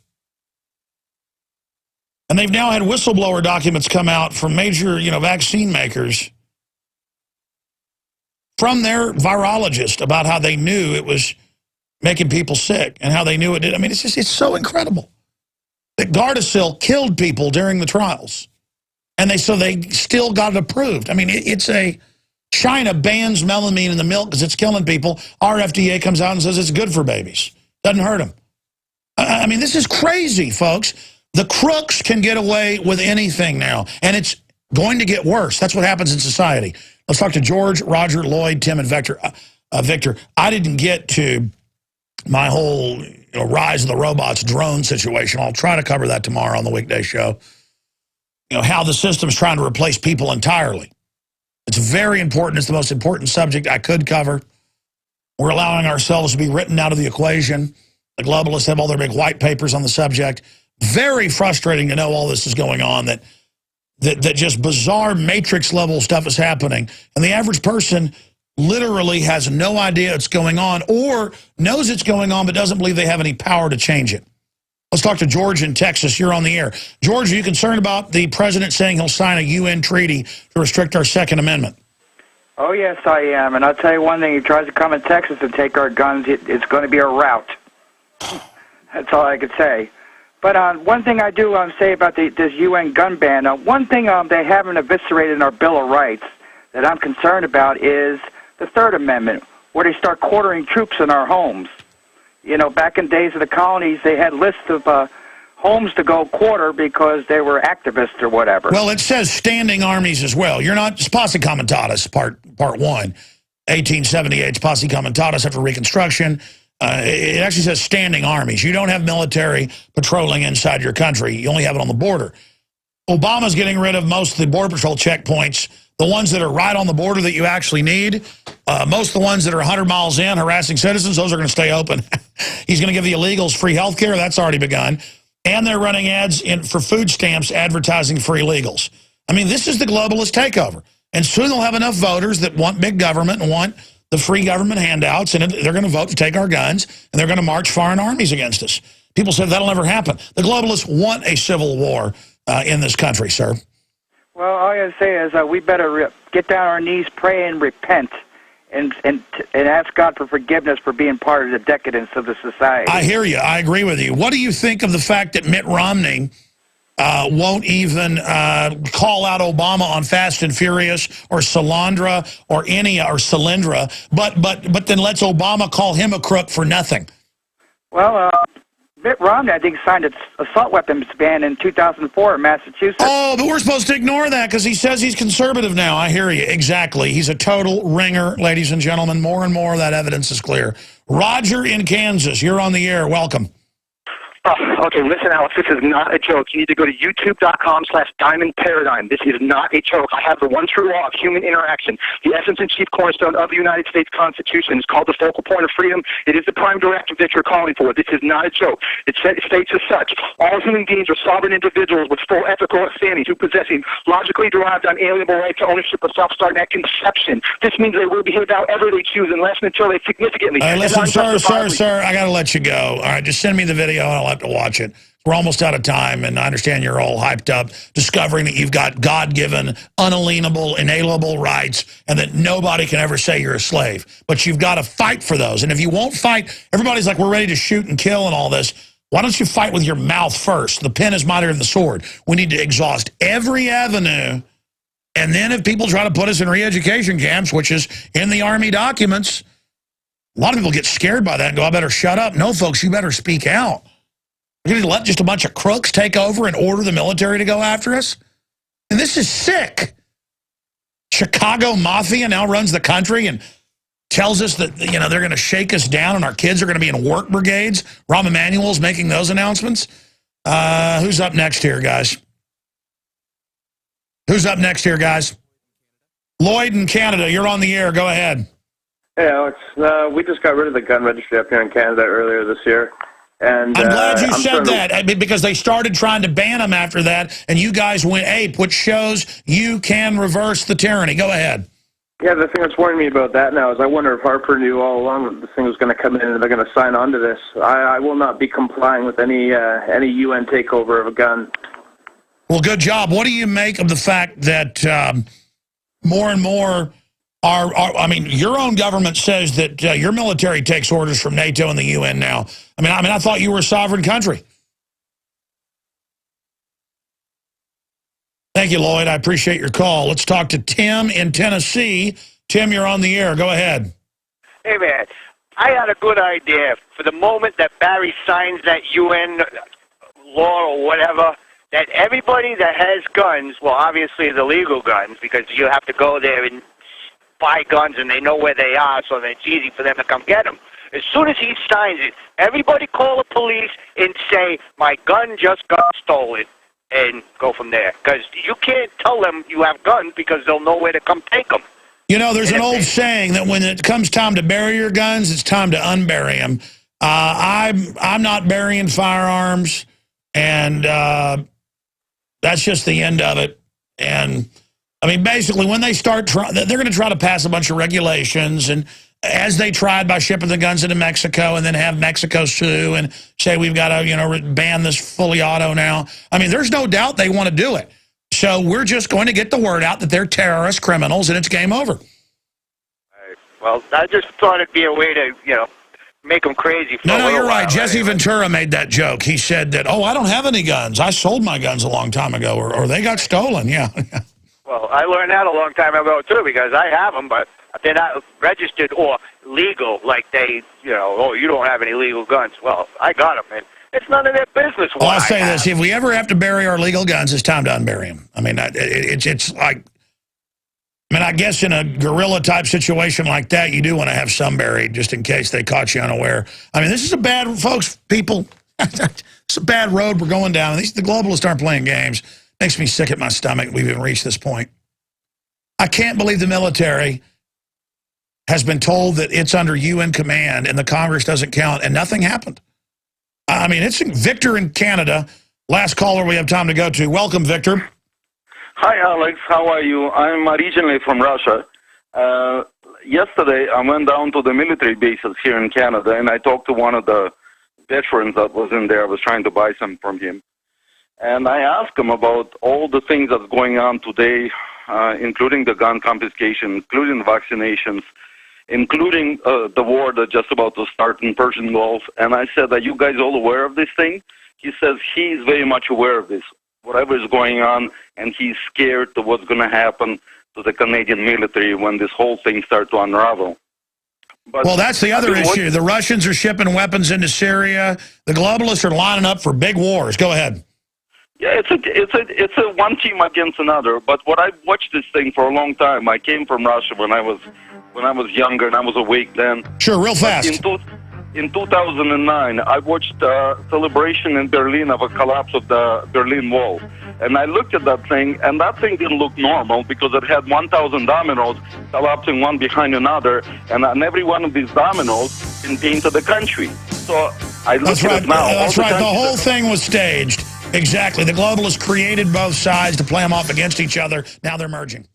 Speaker 1: And they've now had whistleblower documents come out from major, you know, vaccine makers from their virologist about how they knew it was making people sick and how they knew it did. I mean, it's just, it's so incredible. That Gardasil killed people during the trials. And so they still got it approved. I mean, it's a, China bans melamine in the milk because it's killing people. Our FDA comes out and says it's good for babies. Doesn't hurt them. I mean, this is crazy, folks. The crooks can get away with anything now. And it's going to get worse. That's what happens in society. Let's talk to George, Roger, Lloyd, Tim, and Victor. Victor, I didn't get to my whole rise of the robots drone situation. I'll try to cover that tomorrow on the weekday show. You know, how the system's trying to replace people entirely. It's very important. It's the most important subject I could cover. We're allowing ourselves to be written out of the equation. The globalists have all their big white papers on the subject. Very frustrating to know all this is going on, that just bizarre matrix level stuff is happening. And the average person literally has no idea it's going on, or knows it's going on but doesn't believe they have any power to change it. Let's talk to George in Texas. You're on the air. George, are you concerned about the president saying he'll sign a UN treaty to restrict our Second Amendment?
Speaker 18: Oh, yes, I am. And I'll tell you one thing. He tries to come in Texas and take our guns, it's going to be a rout. That's all I could say. But one thing I do say about this UN gun ban, one thing they haven't eviscerated in our Bill of Rights that I'm concerned about is the Third Amendment, where they start quartering troops in our homes. You know, back in days of the colonies, they had lists of homes to go quarter because they were activists or whatever. Well,
Speaker 1: it says standing armies as well. You're not, Posse Comitatus, part 1, 1878's Posse Comitatus after Reconstruction. It actually says standing armies. You don't have military patrolling inside your country. You only have it on the border. Obama's getting rid of most of the Border Patrol checkpoints, the ones that are right on the border that you actually need. Most of the ones that are 100 miles in harassing citizens, those are going to stay open. He's going to give the illegals free health care. That's already begun. And they're running ads for food stamps advertising for illegals. I mean, this is the globalist takeover. And soon they'll have enough voters that want big government and want the free government handouts, and they're going to vote to take our guns, and they're going to march foreign armies against us. People said that'll never happen. The globalists want a civil war in this country, sir.
Speaker 18: Well, all I got to say is we better get down on our knees, pray, and repent, and ask God for forgiveness for being part of the decadence of the society.
Speaker 1: I hear you. I agree with you. What do you think of the fact that Mitt Romney won't even call out Obama on Fast and Furious or Solyndra or Solyndra, but then lets Obama call him a crook for nothing.
Speaker 18: Well, Mitt Romney, I think, signed an assault weapons ban in 2004 in Massachusetts.
Speaker 1: Oh, but we're supposed to ignore that because he says he's conservative now. I hear you. Exactly. He's a total ringer, ladies and gentlemen. More and more of that evidence is clear. Roger in Kansas, you're on the air. Welcome.
Speaker 19: Okay, listen, Alex, this is not a joke. You need to go to youtube.com/diamondparadigm. This is not a joke. I have the one true law of human interaction. The essence and chief cornerstone of the United States Constitution is called the focal point of freedom. It is the prime directive that you're calling for. This is not a joke. It states as such, all human beings are sovereign individuals with full ethical standing who possessing logically derived unalienable right to ownership of self starting at conception. This means they will behave however they choose unless and until they significantly...
Speaker 1: Listen, sir, I got to let you go. All right, just send me the video and I'll have to watch it. We're almost out of time, and I understand you're all hyped up, discovering that you've got God-given, unalienable, inalienable rights, and that nobody can ever say you're a slave. But you've got to fight for those. And if you won't fight, everybody's like, we're ready to shoot and kill and all this. Why don't you fight with your mouth first? The pen is mightier than the sword. We need to exhaust every avenue, and then if people try to put us in re-education camps, which is in the Army documents, a lot of people get scared by that and go, I better shut up. No, folks, you better speak out. We're going to let just a bunch of crooks take over and order the military to go after us? And this is sick. Chicago Mafia now runs the country and tells us that, you know, they're going to shake us down and our kids are going to be in work brigades. Rahm Emanuel's making those announcements. Who's up next here, guys? Who's up next here, guys? Lloyd in Canada, you're on the air. Go ahead.
Speaker 20: Hey, Alex. We just got rid of the gun registry up here in Canada earlier this year. And,
Speaker 1: I'm glad you said that, I mean, because they started trying to ban them after that, and you guys went ape, which shows you can reverse the tyranny. Go ahead.
Speaker 20: Yeah, the thing that's worrying me about that now is I wonder if Harper knew all along that this thing was going to come in and they're going to sign on to this. I will not be complying with any UN takeover of a gun.
Speaker 1: Well, good job. What do you make of the fact that more and more I mean, your own government says that your military takes orders from NATO and the UN now. I mean, I thought you were a sovereign country. Thank you, Lloyd. I appreciate your call. Let's talk to Tim in Tennessee. Tim, you're on the air. Go ahead.
Speaker 21: Hey, man. I had a good idea. For the moment that Barry signs that UN law or whatever, that everybody that has guns, well, obviously the legal guns, because you have to go there and buy guns and they know where they are, so that it's easy for them to come get them. As soon as he signs it, everybody call the police and say, my gun just got stolen, and go from there. Because you can't tell them you have guns because they'll know where to come take them.
Speaker 1: You know, there's an old saying that when it comes time to bury your guns, it's time to unbury them. I'm not burying firearms, and that's just the end of it. And I mean, basically, when they start they're going to try to pass a bunch of regulations, and as they tried by shipping the guns into Mexico and then have Mexico sue and say we've got to, you know, ban this fully auto now. I mean, there's no doubt they want to do it. So we're just going to get the word out that they're terrorist criminals and it's game over.
Speaker 21: Well, I just thought it'd be a way to, you know, make them crazy. For
Speaker 1: No, you're right. Jesse Ventura made that joke. He said that, oh, I don't have any guns. I sold my guns a long time ago, or they got stolen. Yeah.
Speaker 21: Well, I learned that a long time ago, too, because I have them, but they're not registered or legal, like they, you know, oh, you don't have any legal guns. Well, I got them, and it's none of their business.
Speaker 1: Well, I'll say this. If we ever have to bury our legal guns, it's time to unbury them. I mean, it's like, I mean, I guess in a guerrilla-type situation like that, you do want to have some buried just in case they caught you unaware. I mean, this is a bad, folks, people, it's a bad road we're going down. The globalists aren't playing games. Makes me sick at my stomach we've even reached this point. I can't believe the military has been told that it's under UN command and the Congress doesn't count, and nothing happened. I mean, it's Victor in Canada. Last caller we have time to go to. Welcome, Victor.
Speaker 22: Hi, Alex. How are you? I'm originally from Russia. Yesterday, I went down to the military bases here in Canada, and I talked to one of the veterans that was in there. I was trying to buy some from him. And I asked him about all the things that's going on today, including the gun confiscation, including the vaccinations, including the war that's just about to start in Persian Gulf. And I said, are you guys all aware of this thing? He says he's very much aware of this. whatever is going on, and he's scared of what's going to happen to the Canadian military when this whole thing starts to unravel. But
Speaker 1: well, that's the other issue. The Russians are shipping weapons into Syria. The globalists are lining up for big wars. Go ahead.
Speaker 22: Yeah, it's a one team against another. But what I've watched this thing for a long time. I came from Russia when I was younger, and I was awake then.
Speaker 1: Sure, real fast.
Speaker 22: In 2009, I watched a celebration in Berlin of a collapse of the Berlin Wall. And I looked at that thing, and that thing didn't look normal because it had 1,000 dominoes collapsing one behind another, and on every one of these dominoes contained to the country. So I look at it now.
Speaker 1: That's right. The whole thing was staged. Exactly. The globalists created both sides to play them off against each other. Now they're merging.